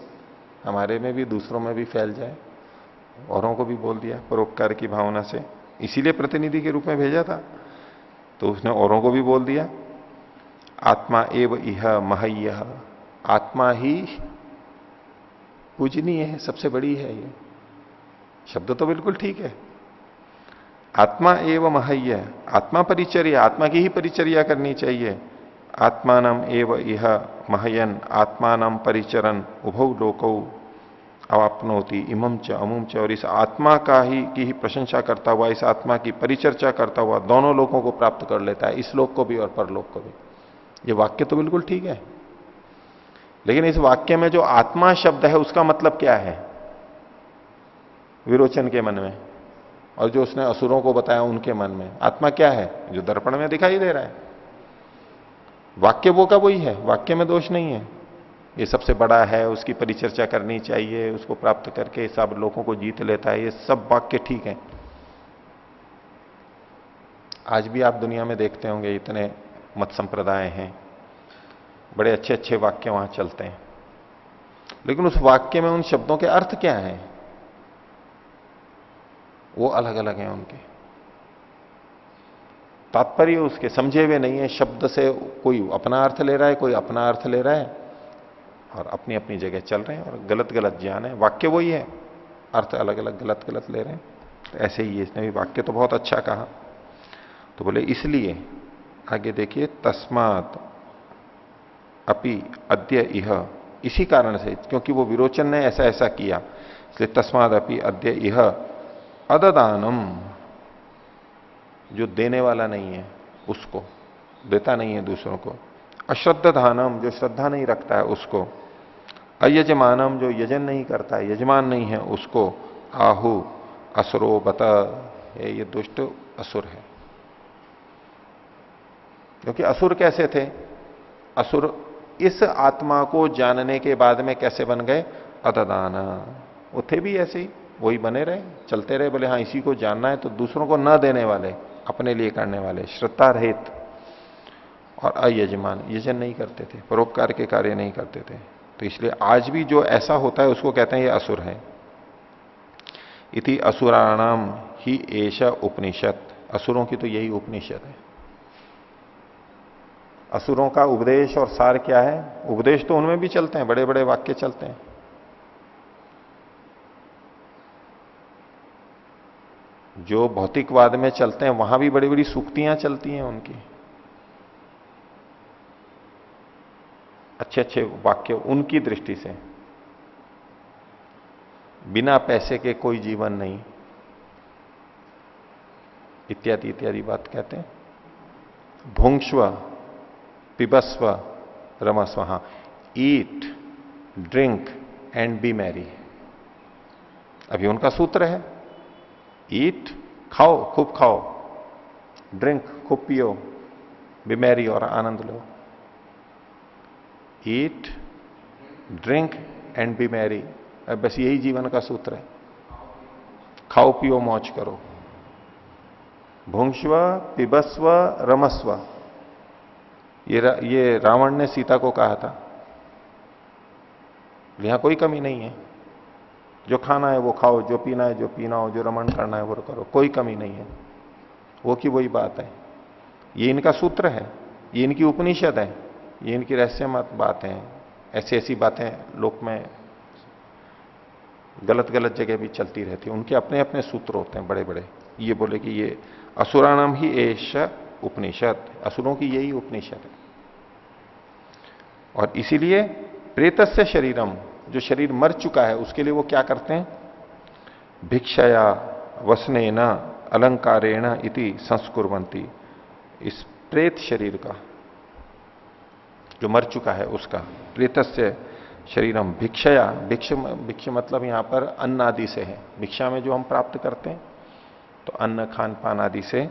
हमारे में भी दूसरों में भी फैल जाए। औरों को भी बोल दिया परोपकार की भावना से, इसीलिए प्रतिनिधि के रूप में भेजा था, तो उसने औरों को भी बोल दिया। आत्मा एव इह महय्य, आत्मा ही पूजनीय है, सबसे बड़ी है। ये शब्द तो बिल्कुल ठीक है, आत्मा एव महय्य, आत्मा परिचर्या, आत्मा की ही परिचर्या करनी चाहिए। आत्मानम एव इह महयन आत्मानम परिचरन उभौ लोकौ अवापनोति इमम च अमुम च, और इस आत्मा का ही की ही प्रशंसा करता हुआ, इस आत्मा की परिचर्चा करता हुआ दोनों लोगों को प्राप्त कर लेता है, इस लोक को भी और परलोक को भी। ये वाक्य तो बिल्कुल ठीक है, लेकिन इस वाक्य में जो आत्मा शब्द है उसका मतलब क्या है विरोचन के मन में, और जो उसने असुरों को बताया उनके मन में आत्मा क्या है, जो दर्पण में दिखाई दे रहा है। वाक्य वो का वही है, वाक्य में दोष नहीं है। ये सबसे बड़ा है, उसकी परिचर्चा करनी चाहिए, उसको प्राप्त करके सब लोगों को जीत लेता है, ये सब वाक्य ठीक है। आज भी आप दुनिया में देखते होंगे इतने मत संप्रदाय हैं, बड़े अच्छे अच्छे वाक्य वहां चलते हैं, लेकिन उस वाक्य में उन शब्दों के अर्थ क्या हैं वो अलग अलग हैं, उनके तात्पर्य उसके समझे हुए नहीं है। शब्द से कोई अपना अर्थ ले रहा है, कोई अपना अर्थ ले रहा है, और अपनी अपनी जगह चल रहे हैं, और गलत गलत ज्ञान है। वाक्य वही है, अर्थ अलग अलग गलत गलत ले रहे हैं। तो ऐसे ही इसने भी वाक्य तो बहुत अच्छा कहा। तो बोले इसलिए आगे देखिए, तस्मात अपि अद्य इह, इसी कारण से, क्योंकि वो विरोचन ने ऐसा ऐसा किया, इसलिए तस्माद अपि अद्य इह अददानम, जो देने वाला नहीं है उसको, देता नहीं है दूसरों को, अश्रद्ध दानम, जो श्रद्धा नहीं रखता है उसको, अयजमानम, जो यजन नहीं करता है, यजमान नहीं है उसको, आहु असुरो बत, ये दुष्ट असुर है। क्योंकि असुर कैसे थे, असुर इस आत्मा को जानने के बाद में कैसे बन गए, अददाना, वो थे भी ऐसे ही, वही बने रहे, चलते रहे, बोले हाँ इसी को जानना है, तो दूसरों को न देने वाले, अपने लिए करने वाले, श्रद्धा रहित, और अयजमान, यजन नहीं करते थे, परोपकार के कार्य नहीं करते थे। तो इसलिए आज भी जो ऐसा होता है उसको कहते हैं ये असुर है। इति असुराणाम ही एषा उपनिषद, असुरों की तो यही उपनिषद है। असुरों का उपदेश और सार क्या है, उपदेश तो उनमें भी चलते हैं, बड़े बड़े वाक्य चलते हैं, जो भौतिकवाद में चलते हैं वहां भी बड़ी बड़ी सूक्तियां चलती हैं उनकी, अच्छे अच्छे वाक्य उनकी दृष्टि से। बिना पैसे के कोई जीवन नहीं, इत्यादि इत्यादि बात कहते हैं। भुंक्ष्व पिबस्व रमस्व, हाँ, ईट ड्रिंक एंड बी मैरी, अभी उनका सूत्र है, ईट खाओ, खूब खाओ, ड्रिंक खूब पियो, बी मैरी और आनंद लो। Eat drink and be merry, बस यही जीवन का सूत्र है, खाओ पियो मौज करो। भुंक्ष्व पिबस्व रमस्व, ये रावण ने सीता को कहा था, यहां कोई कमी नहीं है, जो खाना है वो खाओ, जो पीना है जो पीना हो, जो रमण करना है वो करो, कोई कमी नहीं है, वो की वही बात है। ये इनका सूत्र है, ये इनकी उपनिषद है, ये इनकी रहस्यमत बातें हैं। ऐसी ऐसी बातें लोक में गलत गलत जगह भी चलती रहती है, उनके अपने अपने सूत्र होते हैं बड़े बड़े। ये बोले कि ये असुराणाम ही एष उपनिषद, असुरों की यही उपनिषद है। और इसीलिए प्रेतस्य शरीरम, जो शरीर मर चुका है उसके लिए वो क्या करते हैं, भिक्षया वसनेन अलंकारेण इति संस्कुर्वन्ति। इस प्रेत शरीर का, जो मर चुका है उसका, प्रेतस्य शरीरम भिक्षया, भिक्ष मतलब यहां पर अन्न आदि से है। भिक्षा में जो हम प्राप्त करते हैं तो अन्न खान पान आदि से,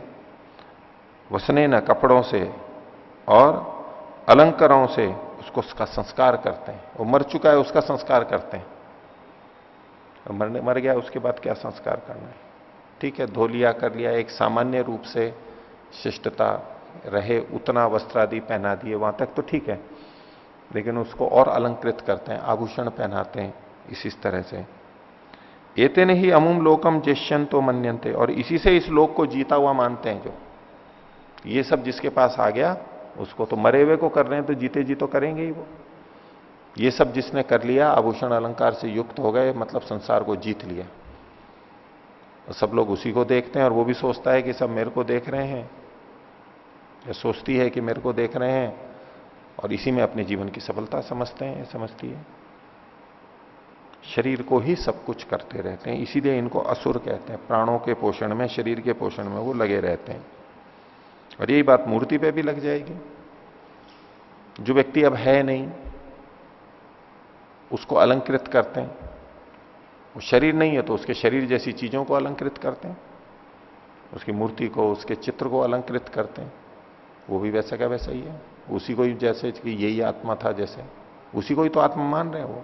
वसनेन कपड़ों से, और अलंकारों से उसको उसका संस्कार करते हैं। वो मर चुका है उसका संस्कार करते हैं, मर गया उसके बाद क्या संस्कार करना है, ठीक है, धो लिया कर लिया, एक सामान्य रूप से शिष्टता रहे उतना वस्त्र आदि पहना दिए, वहां तक तो ठीक है। लेकिन उसको और अलंकृत करते हैं, आभूषण पहनाते हैं, इस तरह से। एतेन ही अमुम लोकम जेष्यंतो मन्यन्ते, और इसी से इस लोक को जीता हुआ मानते हैं। जो ये सब जिसके पास आ गया उसको तो मरे हुए को कर रहे हैं, तो जीते जी तो करेंगे ही वो। ये सब जिसने कर लिया, आभूषण अलंकार से युक्त हो गए, मतलब संसार को जीत लिया। सब लोग उसी को देखते हैं और वो भी सोचता है कि सब मेरे को देख रहे हैं, या सोचती है कि मेरे को देख रहे हैं, और इसी में अपने जीवन की सफलता समझते हैं, समझती है। शरीर को ही सब कुछ करते रहते हैं, इसीलिए इनको असुर कहते हैं। प्राणों के पोषण में, शरीर के पोषण में वो लगे रहते हैं। और यही बात मूर्ति पे भी लग जाएगी। जो व्यक्ति अब है नहीं उसको अलंकृत करते हैं, वो शरीर नहीं है तो उसके शरीर जैसी चीजों को अलंकृत करते हैं, उसकी मूर्ति को, उसके चित्र को अलंकृत करते हैं। वो भी वैसा का वैसा ही है, उसी को ही, जैसे कि यही आत्मा था, जैसे उसी को ही तो आत्मा मान रहे हैं वो।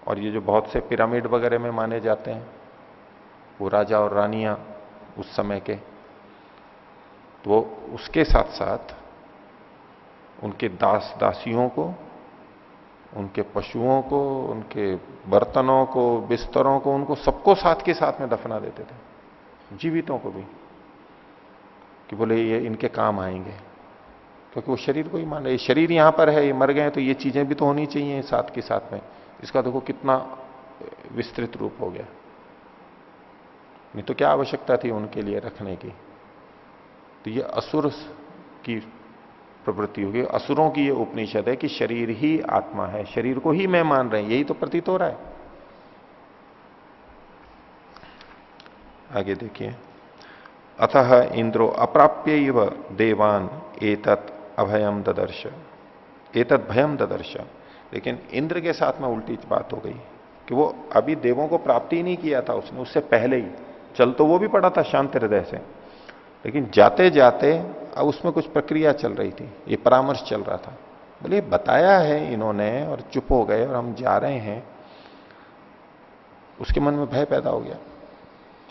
और ये जो बहुत से पिरामिड वगैरह में माने जाते हैं, वो राजा और रानियां उस समय के, तो उसके साथ साथ उनके दास दासियों को, उनके पशुओं को, उनके बर्तनों को, बिस्तरों को, उनको सबको साथ के साथ में दफना देते थे, जीवितों को भी, कि बोले ये इनके काम आएंगे, क्योंकि वो शरीर को ही मान रहे। ये शरीर यहां पर है, ये मर गए तो ये चीजें भी तो होनी चाहिए साथ के साथ में। इसका देखो कितना विस्तृत रूप हो गया। नहीं तो क्या आवश्यकता थी उनके लिए रखने की। तो ये असुर की प्रवृत्ति होगी, असुरों की ये उपनिषद है कि शरीर ही आत्मा है, शरीर को ही मैं मान रहे हैं, यही तो प्रतीत हो रहा है। आगे देखिए, अतः इंद्रो अप्राप्य देवान एतत् अभयम ददर्श, एतत् भयम ददर्श। लेकिन इंद्र के साथ में उल्टी बात हो गई कि वो अभी देवों को प्राप्ति ही नहीं किया था उसने, उससे पहले ही चल तो वो भी पड़ा था शांत हृदय से, लेकिन जाते जाते अब उसमें कुछ प्रक्रिया चल रही थी, ये परामर्श चल रहा था। बोले बताया है इन्होंने और चुप हो गए और हम जा रहे हैं, उसके मन में भय पैदा हो गया,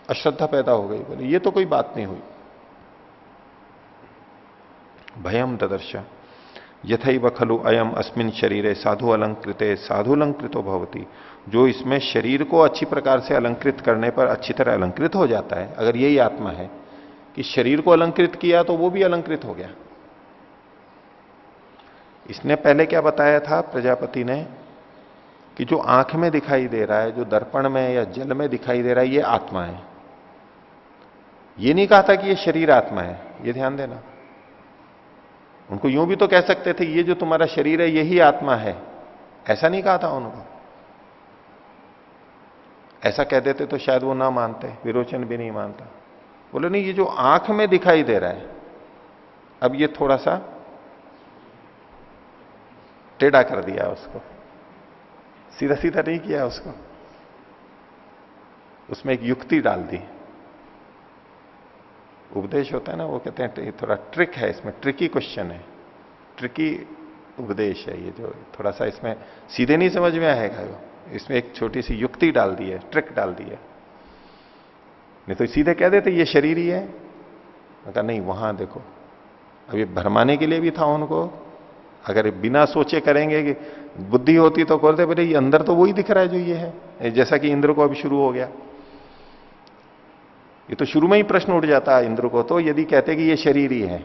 अश्रद्धा पैदा हो गई। बोले ये तो कोई बात नहीं हुई। भयम ददर्श यथैव खलु अयम अस्मिन शरीरे साधु अलंकृते साधु अलंकृतो भवति। जो इसमें शरीर को अच्छी प्रकार से अलंकृत करने पर अच्छी तरह अलंकृत हो जाता है, अगर यही आत्मा है कि शरीर को अलंकृत किया तो वो भी अलंकृत हो गया। इसने पहले क्या बताया था प्रजापति ने, कि जो आंख में दिखाई दे रहा है, जो दर्पण में या जल में दिखाई दे रहा है, ये आत्मा है। ये नहीं कहा था कि ये शरीर आत्मा है, ये ध्यान देना। उनको यूं भी तो कह सकते थे ये जो तुम्हारा शरीर है यही आत्मा है, ऐसा नहीं कहा था उनको। ऐसा कह देते तो शायद वो ना मानते, विरोचन भी नहीं मानता। बोले नहीं, ये जो आंख में दिखाई दे रहा है, अब ये थोड़ा सा टेढ़ा कर दिया उसको, सीधा सीधा नहीं किया उसको, उसमें एक युक्ति डाल दी। उपदेश होता है ना, वो कहते हैं थोड़ा ट्रिक है इसमें, ट्रिकी क्वेश्चन है, ट्रिकी उपदेश है ये, जो थोड़ा सा इसमें सीधे नहीं समझ में आएगा, इसमें एक छोटी सी युक्ति डाल दी है, ट्रिक डाल दी है। नहीं तो सीधे कह देते ये शरीर ही है। कहा नहीं, वहां देखो, अब ये भरमाने के लिए भी था उनको। अगर बिना सोचे करेंगे कि बुद्धि होती तो करते, बोले ये अंदर तो वही दिख रहा है जो ये है, जैसा कि इंद्र को अभी शुरू हो गया। ये तो शुरू में ही प्रश्न उठ जाता है इंद्र को, तो यदि कहते कि ये शरीर ही है,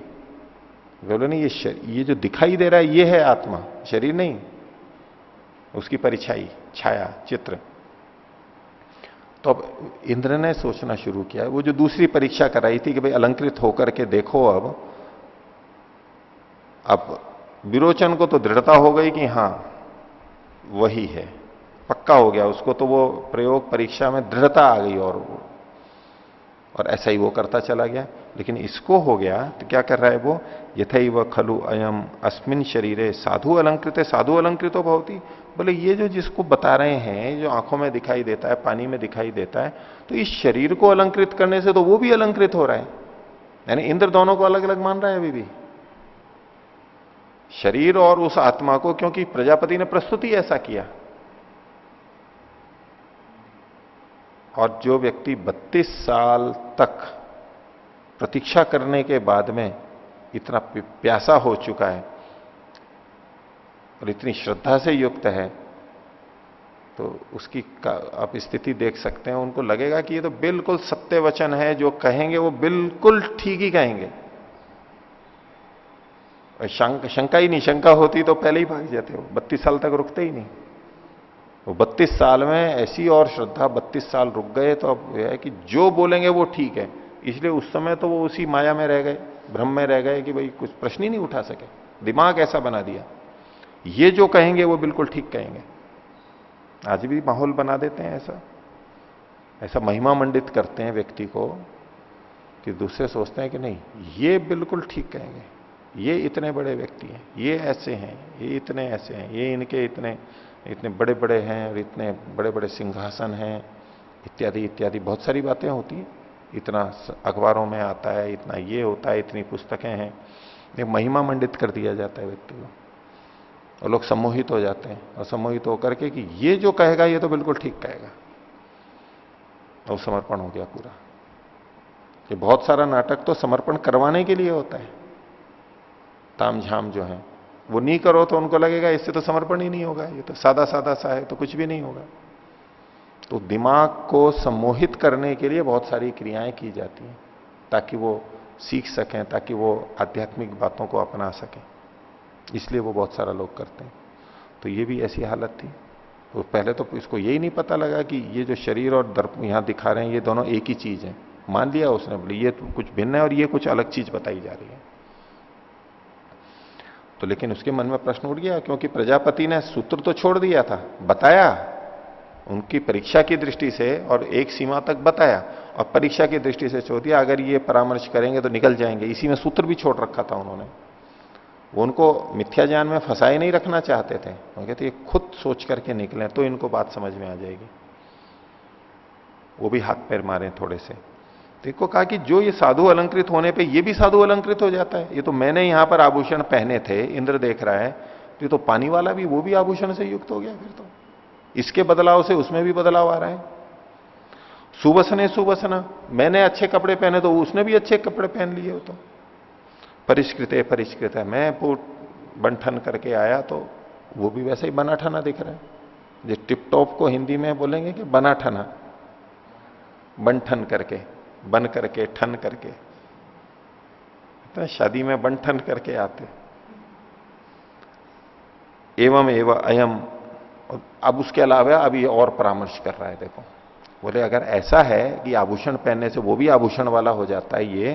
बोलो नहीं, ये जो दिखाई दे रहा है ये है आत्मा, शरीर नहीं, उसकी परिछाई, छाया, चित्र। तो अब इंद्र ने सोचना शुरू किया, वो जो दूसरी परीक्षा कराई थी कि भाई अलंकृत होकर के देखो, अब विरोचन को तो दृढ़ता हो गई कि हां वही है, पक्का हो गया उसको, तो वो प्रयोग परीक्षा में दृढ़ता आ गई और ऐसा ही वो करता चला गया। लेकिन इसको हो गया तो क्या कर रहा है वो, यथैव खलु अयम अस्मिन शरीरे साधु अलंकृत है, साधु अलंकृतो भवति। बोले ये जो जिसको बता रहे हैं, जो आंखों में दिखाई देता है, पानी में दिखाई देता है, तो इस शरीर को अलंकृत करने से तो वो भी अलंकृत हो रहा है। यानी इंद्र दोनों को अलग अलग मान रहा है अभी भी, शरीर और उस आत्मा को, क्योंकि प्रजापति ने प्रस्तुति ऐसा किया। और जो व्यक्ति 32 साल तक प्रतीक्षा करने के बाद में इतना प्यासा हो चुका है और इतनी श्रद्धा से युक्त है, तो उसकी आप स्थिति देख सकते हैं। उनको लगेगा कि ये तो बिल्कुल सत्य वचन है, जो कहेंगे वो बिल्कुल ठीक ही कहेंगे। शंका ही नहीं, शंका होती तो पहले ही भाग जाते हो, 32 साल तक रुकते ही नहीं। वो 32 साल में ऐसी और श्रद्धा, 32 साल रुक गए, तो अब यह है कि जो बोलेंगे वो ठीक है। इसलिए उस समय तो वो उसी माया में रह गए, भ्रम में रह गए कि भाई कुछ प्रश्न ही नहीं उठा सके, दिमाग ऐसा बना दिया, ये जो कहेंगे वो बिल्कुल ठीक कहेंगे। आज भी माहौल बना देते हैं ऐसा, ऐसा महिमा मंडित करते हैं व्यक्ति को कि दूसरे सोचते हैं कि नहीं ये बिल्कुल ठीक कहेंगे, ये इतने बड़े व्यक्ति हैं, ये ऐसे हैं, ये इतने ऐसे हैं, ये इनके इतने इतने बड़े बड़े हैं और इतने बड़े बड़े सिंहासन हैं, इत्यादि इत्यादि बहुत सारी बातें होती हैं। इतना अखबारों में आता है, इतना ये होता है, इतनी पुस्तकें हैं। ये महिमा मंडित कर दिया जाता है व्यक्ति को, और लोग सम्मोहित हो जाते हैं, और सम्मोहित होकर के कि ये जो कहेगा ये तो बिल्कुल ठीक कहेगा, और समर्पण हो गया पूरा। कि बहुत सारा नाटक तो समर्पण करवाने के लिए होता है, तामझाम जो है वो नहीं करो तो उनको लगेगा इससे तो समर्पण ही नहीं होगा, ये तो सादा सादा सा है, तो कुछ भी नहीं होगा। तो दिमाग को सम्मोहित करने के लिए बहुत सारी क्रियाएं की जाती हैं, ताकि वो सीख सकें, ताकि वो आध्यात्मिक बातों को अपना सकें। इसलिए वो बहुत सारा लोग करते हैं। तो ये भी ऐसी हालत थी। तो पहले तो इसको यही नहीं पता लगा कि ये जो शरीर और दर्प यहां दिखा रहे हैं ये दोनों एक ही चीज है। मान लिया उसने, बोले ये तो कुछ भिन्न है और ये कुछ अलग चीज बताई जा रही है। तो लेकिन उसके मन में प्रश्न उठ गया, क्योंकि प्रजापति ने सूत्र तो छोड़ दिया था, बताया उनकी परीक्षा की दृष्टि से, और एक सीमा तक बताया, और परीक्षा की दृष्टि से छोड़ दिया, अगर ये परामर्श करेंगे तो निकल जाएंगे। इसी में सूत्र भी छोड़ रखा था उन्होंने। वो उनको मिथ्या ज्ञान में फंसाए नहीं रखना चाहते थे, वो कहते ये खुद सोच करके निकले तो इनको बात समझ में आ जाएगी। वो भी हाथ पैर मारे थोड़े से। देखो कहा कि जो ये साधु अलंकृत होने पे ये भी साधु अलंकृत हो जाता है। ये तो मैंने यहां पर आभूषण पहने थे, इंद्र देख रहा है, तो ये तो पानी वाला भी, वो भी आभूषण से युक्त हो गया। फिर तो इसके बदलाव से उसमें भी बदलाव आ रहा है। सुवसने सुवसना, मैंने अच्छे कपड़े पहने तो उसने भी अच्छे कपड़े पहन लिए। हो तो परिष्कृत है, परिष्कृत है, मैं बंठन करके आया तो वो भी वैसे ही बना ठना दिख रहा है। जो टिप टॉप को हिंदी में बोलेंगे कि बना ठना, बंठन करके, बन करके, ठन करके, तो शादी में बंठन करके आते। एवं एवं अयम, अब उसके अलावा अब ये और परामर्श कर रहा है। देखो बोले अगर ऐसा है कि आभूषण पहनने से वो भी आभूषण वाला हो जाता है ये,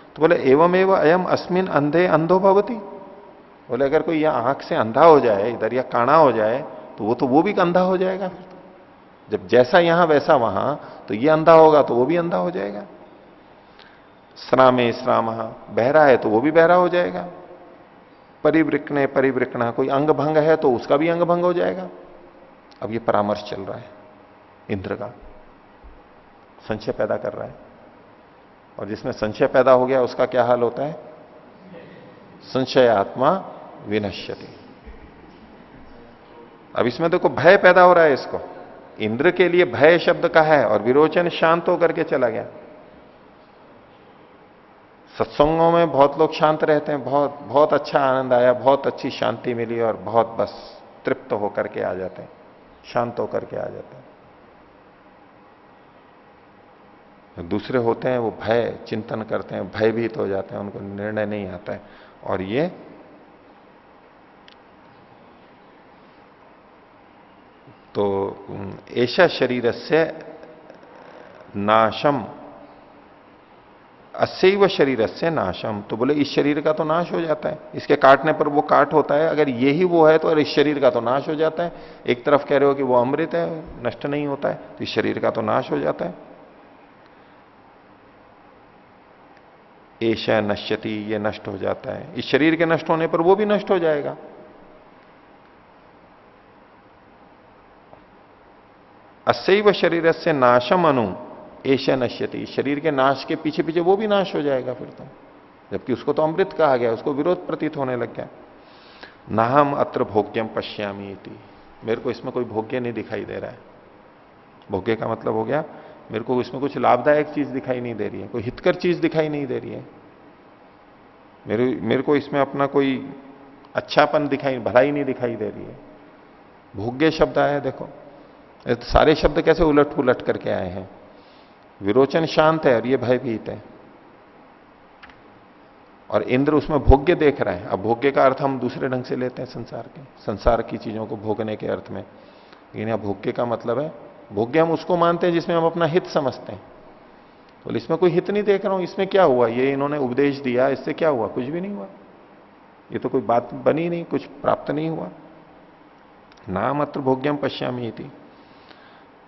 तो बोले एवं एवं अयम अस्मिन अंधे अंधो भवति। बोले अगर कोई यहां आंख से अंधा हो जाए इधर, या काना हो जाए, तो वो भी अंधा हो जाएगा। फिर तो जब जैसा यहां वैसा वहां, तो ये अंधा होगा तो वो भी अंधा हो जाएगा। श्रामे श्राम, बहरा है तो वो भी बहरा हो जाएगा। परिवृकणे परिवृकणा, कोई अंग भंग है तो उसका भी अंग भंग हो जाएगा। अब ये परामर्श चल रहा है इंद्र का, संशय पैदा कर रहा है। और जिसमें संशय पैदा हो गया उसका क्या हाल होता है? संशय आत्मा विनश्यति। अब इसमें देखो भय पैदा हो रहा है इसको। इंद्र के लिए भय शब्द का है, और विरोचन शांत होकर के चला गया। सत्संगों में बहुत लोग शांत रहते हैं, बहुत बहुत अच्छा आनंद आया, बहुत अच्छी शांति मिली, और बहुत बस तृप्त होकर के आ जाते हैं, शांत होकर के आ जाते हैं। दूसरे होते हैं वो भय चिंतन करते हैं, भयभीत हो जाते हैं, उनको निर्णय नहीं आता है। और ये तो ऐसा शरीर से नाशम, अस्यैव शरीर से नाशम, तो बोले इस शरीर का तो नाश हो जाता है, इसके काटने पर वो काट होता है, अगर यही वो है तो इस शरीर का तो नाश हो जाता है। एक तरफ कह रहे हो कि वो अमृत है, नष्ट नहीं होता है, तो इस शरीर का तो नाश हो जाता है। ऐशा नश्यति, ये नष्ट हो जाता है, इस शरीर के नष्ट होने पर वो भी नष्ट हो जाएगा। अस्यैव शरीर से नाशम अनु ऐशा नश्यति, शरीर के नाश के पीछे पीछे वो भी नाश हो जाएगा फिर तो, जबकि उसको तो अमृत कहा गया, उसको विरोध प्रतीत होने लग गया। नाहम अत्र भोग्यम पश्यामी इति, मेरे को इसमें कोई भोग्य नहीं दिखाई दे रहा है। भोग्य का मतलब हो गया मेरे को इसमें कुछ लाभदायक चीज दिखाई नहीं दे रही है, कोई हितकर चीज दिखाई नहीं दे रही है, मेरे को इसमें अपना कोई अच्छापन दिखाई, भलाई नहीं दिखाई दे रही है। भोग्य शब्द आया देखो, सारे शब्द कैसे उलट पुलट करके आए हैं। विरोचन शांत है और ये भयभीत है, और इंद्र उसमें भोग्य देख रहा है। अब भोग्य का अर्थ हम दूसरे ढंग से लेते हैं, संसार की चीजों को भोगने के अर्थ में, लेकिन यहां भोग्य का मतलब है, भोग्य हम उसको मानते हैं जिसमें हम अपना हित समझते हैं। बोले इसमें कोई हित नहीं देख रहा हूं, इसमें क्या हुआ, ये इन्होंने उपदेश दिया, इससे क्या हुआ, कुछ भी नहीं हुआ, ये तो कोई बात बनी नहीं, कुछ प्राप्त नहीं हुआ। नाम अत्र भोग्यम पश्यामी थी।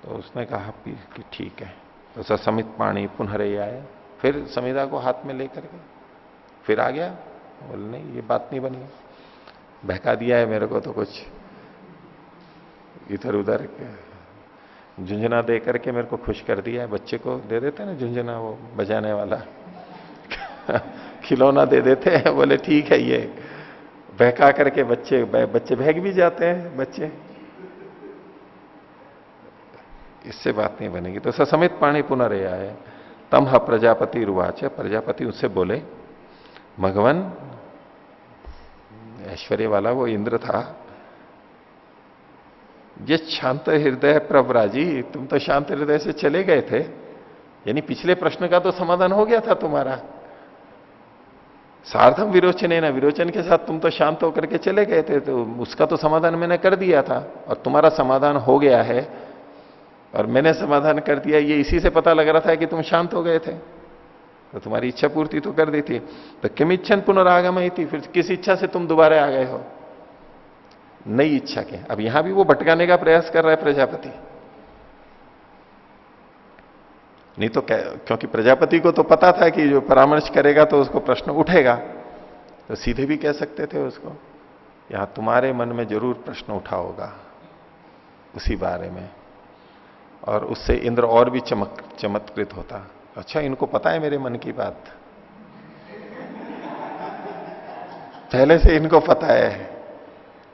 तो उसने कहा कि ठीक है, तो समित पाणी पुनः आए, फिर समिधा को हाथ में लेकर के फिर आ गया। बोले नहीं, ये बात नहीं बनी, बहका दिया है मेरे को, तो कुछ इधर उधर झुंझुना दे करके मेरे को खुश कर दिया है। बच्चे को दे देते हैं ना झुंझुना, वो बजाने वाला खिलौना दे देते हैं, बोले ठीक है, ये बहका करके बच्चे बहक भी जाते हैं बच्चे, इससे बात नहीं बनेगी। तो समित पाणी पुनः आए, तम ह प्रजापति रुवाच, प्रजापति उससे बोले, भगवान ऐश्वर्य वाला वो इंद्र था, ये शांत हृदय प्रभराजी, तुम तो शांत हृदय से चले गए थे, यानी पिछले प्रश्न का तो समाधान हो गया था तुम्हारा। सार्थम विरोचन है ना, विरोचन के साथ तुम तो शांत होकर के चले गए थे, तो उसका तो समाधान मैंने कर दिया था, और तुम्हारा समाधान हो गया है और मैंने समाधान कर दिया, ये इसी से पता लग रहा था कि तुम शांत हो गए थे, तो तुम्हारी इच्छा पूर्ति तो कर दी थी। तो किम इच्छन पुनरागमयी थी, फिर किस इच्छा से तुम दोबारा आ गए हो, नई इच्छा के। अब यहां भी वो भटकाने का प्रयास कर रहा है प्रजापति, नहीं तो क्योंकि प्रजापति को तो पता था कि जो परामर्श करेगा तो उसको प्रश्न उठेगा, तो सीधे भी कह सकते थे उसको, यहां तुम्हारे मन में जरूर प्रश्न उठा होगा उसी बारे में, और उससे इंद्र और भी चमत्कृत होता। अच्छा, इनको पता है मेरे मन की बात, पहले से इनको पता है,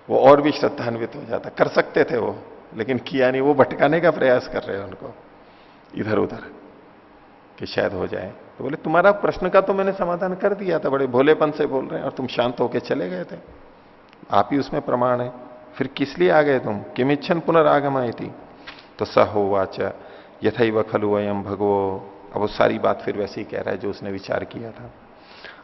वो और भी श्रद्धान्वित हो जाता। कर सकते थे वो, लेकिन किया नहीं, वो भटकाने का प्रयास कर रहे हैं उनको इधर उधर कि शायद हो जाए। तो बोले तुम्हारा प्रश्न का तो मैंने समाधान कर दिया था, बड़े भोलेपन से बोल रहे हैं, और तुम शांत होके चले गए थे, आप ही उसमें प्रमाण है, फिर किस लिए आ गए तुम, किमिच्छन पुनरागमयी थी। तो स होवाच यथैव खलु अयम भगवो, अब वो सारी बात फिर वैसे ही कह रहा है जो उसने विचार किया था।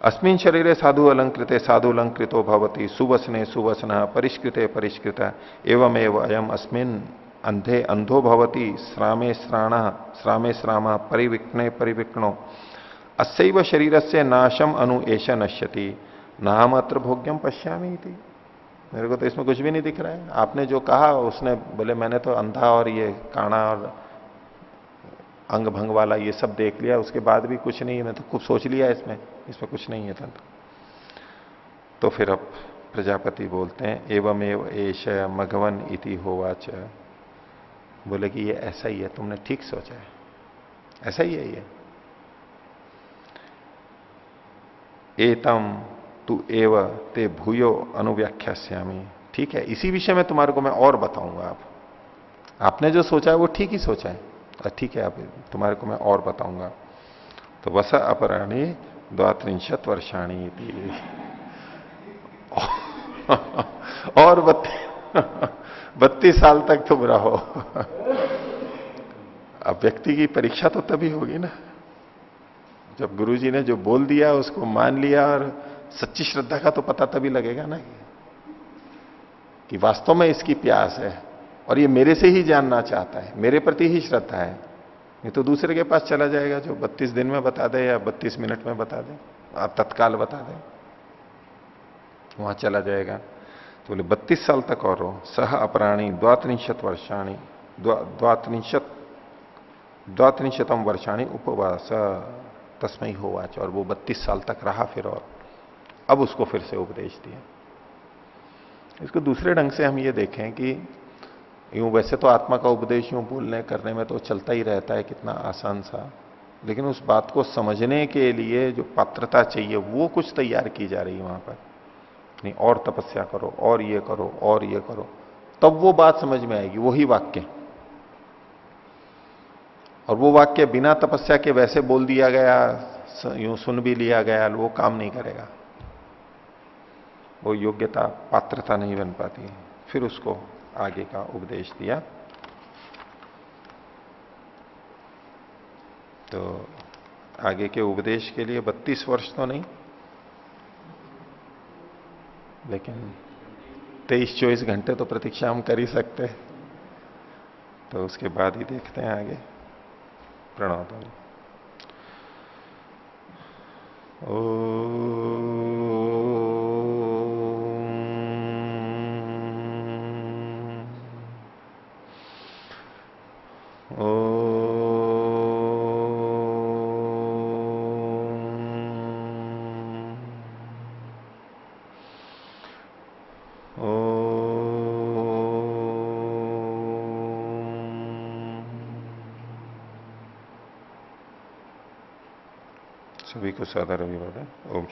अस्मिन शरीरे साधु अलंकृते साधु अलंकृतो भवति, सुवसने सुवसन परिष्कृते परिष्कृत एवमेव अयम अस्मिन अंधे अंधो भवति, श्रामे श्राम परिविक्णे परिविक्णो अस्यैव शरीरस्य नाशम अनु एष नश्यति, नाम अत्र भोग्यम पश्यामि इति। मेरे को तो इसमें कुछ भी नहीं दिख रहा है, आपने जो कहा उसने, बोले मैंने तो अंधा और ये काना और अंग भंग वाला ये सब देख लिया, उसके बाद भी कुछ नहीं है, मैं तो खूब सोच लिया इसमें कुछ नहीं है तंत्र। तो फिर अब प्रजापति बोलते हैं, एवं एव एष मघवन इति होवाच, बोले कि ये ऐसा ही है, तुमने ठीक सोचा है, ऐसा ही है ये। एतम तु एव ते भूयो अनुव्याख्यास्यामि, ठीक है, इसी विषय में तुम्हारे को मैं और बताऊंगा। आपने जो सोचा है वो ठीक ही सोचा है, ठीक है, अब तुम्हारे को मैं और बताऊंगा। तो वस अपराणी 32 वर्षाणी और 32 साल तक तुम रहो। अब व्यक्ति की परीक्षा तो तभी होगी ना, जब गुरुजी ने जो बोल दिया उसको मान लिया और सच्ची श्रद्धा का तो पता तभी लगेगा ना कि वास्तव में इसकी प्यास है और ये मेरे से ही जानना चाहता है, मेरे प्रति ही श्रद्धा है। नहीं तो दूसरे के पास चला जाएगा जो 32 दिन में बता दे या 32 मिनट में बता दे, आप तत्काल बता दे, वहां चला जाएगा। तो बोले 32 साल तक और रहो। सह अपराणी द्वात्रिंशत वर्षाणी द्वात्रिंशतम वर्षाणी उपवास तस्मय होवाच। और वो 32 साल तक रहा फिर, और अब उसको फिर से उपदेश दिया। इसको दूसरे ढंग से हम ये देखें कि यूं वैसे तो आत्मा का उपदेश यूं बोलने करने में तो चलता ही रहता है, कितना आसान सा, लेकिन उस बात को समझने के लिए जो पात्रता चाहिए वो कुछ तैयार की जा रही है वहां पर। नहीं, और तपस्या करो और ये करो और ये करो, तब वो बात समझ में आएगी, वही वाक्य। और वो वाक्य बिना तपस्या के वैसे बोल दिया गया, यूं सुन भी लिया गया, वो काम नहीं करेगा, वो योग्यता पात्रता नहीं बन पाती। फिर उसको आगे का उपदेश दिया। तो आगे के उपदेश के लिए 32 वर्ष तो नहीं, लेकिन 23-24 घंटे तो प्रतीक्षा हम कर ही सकते हैं। तो उसके बाद ही देखते हैं आगे। प्रणव तो सभी को सादर अभिवादन। ओम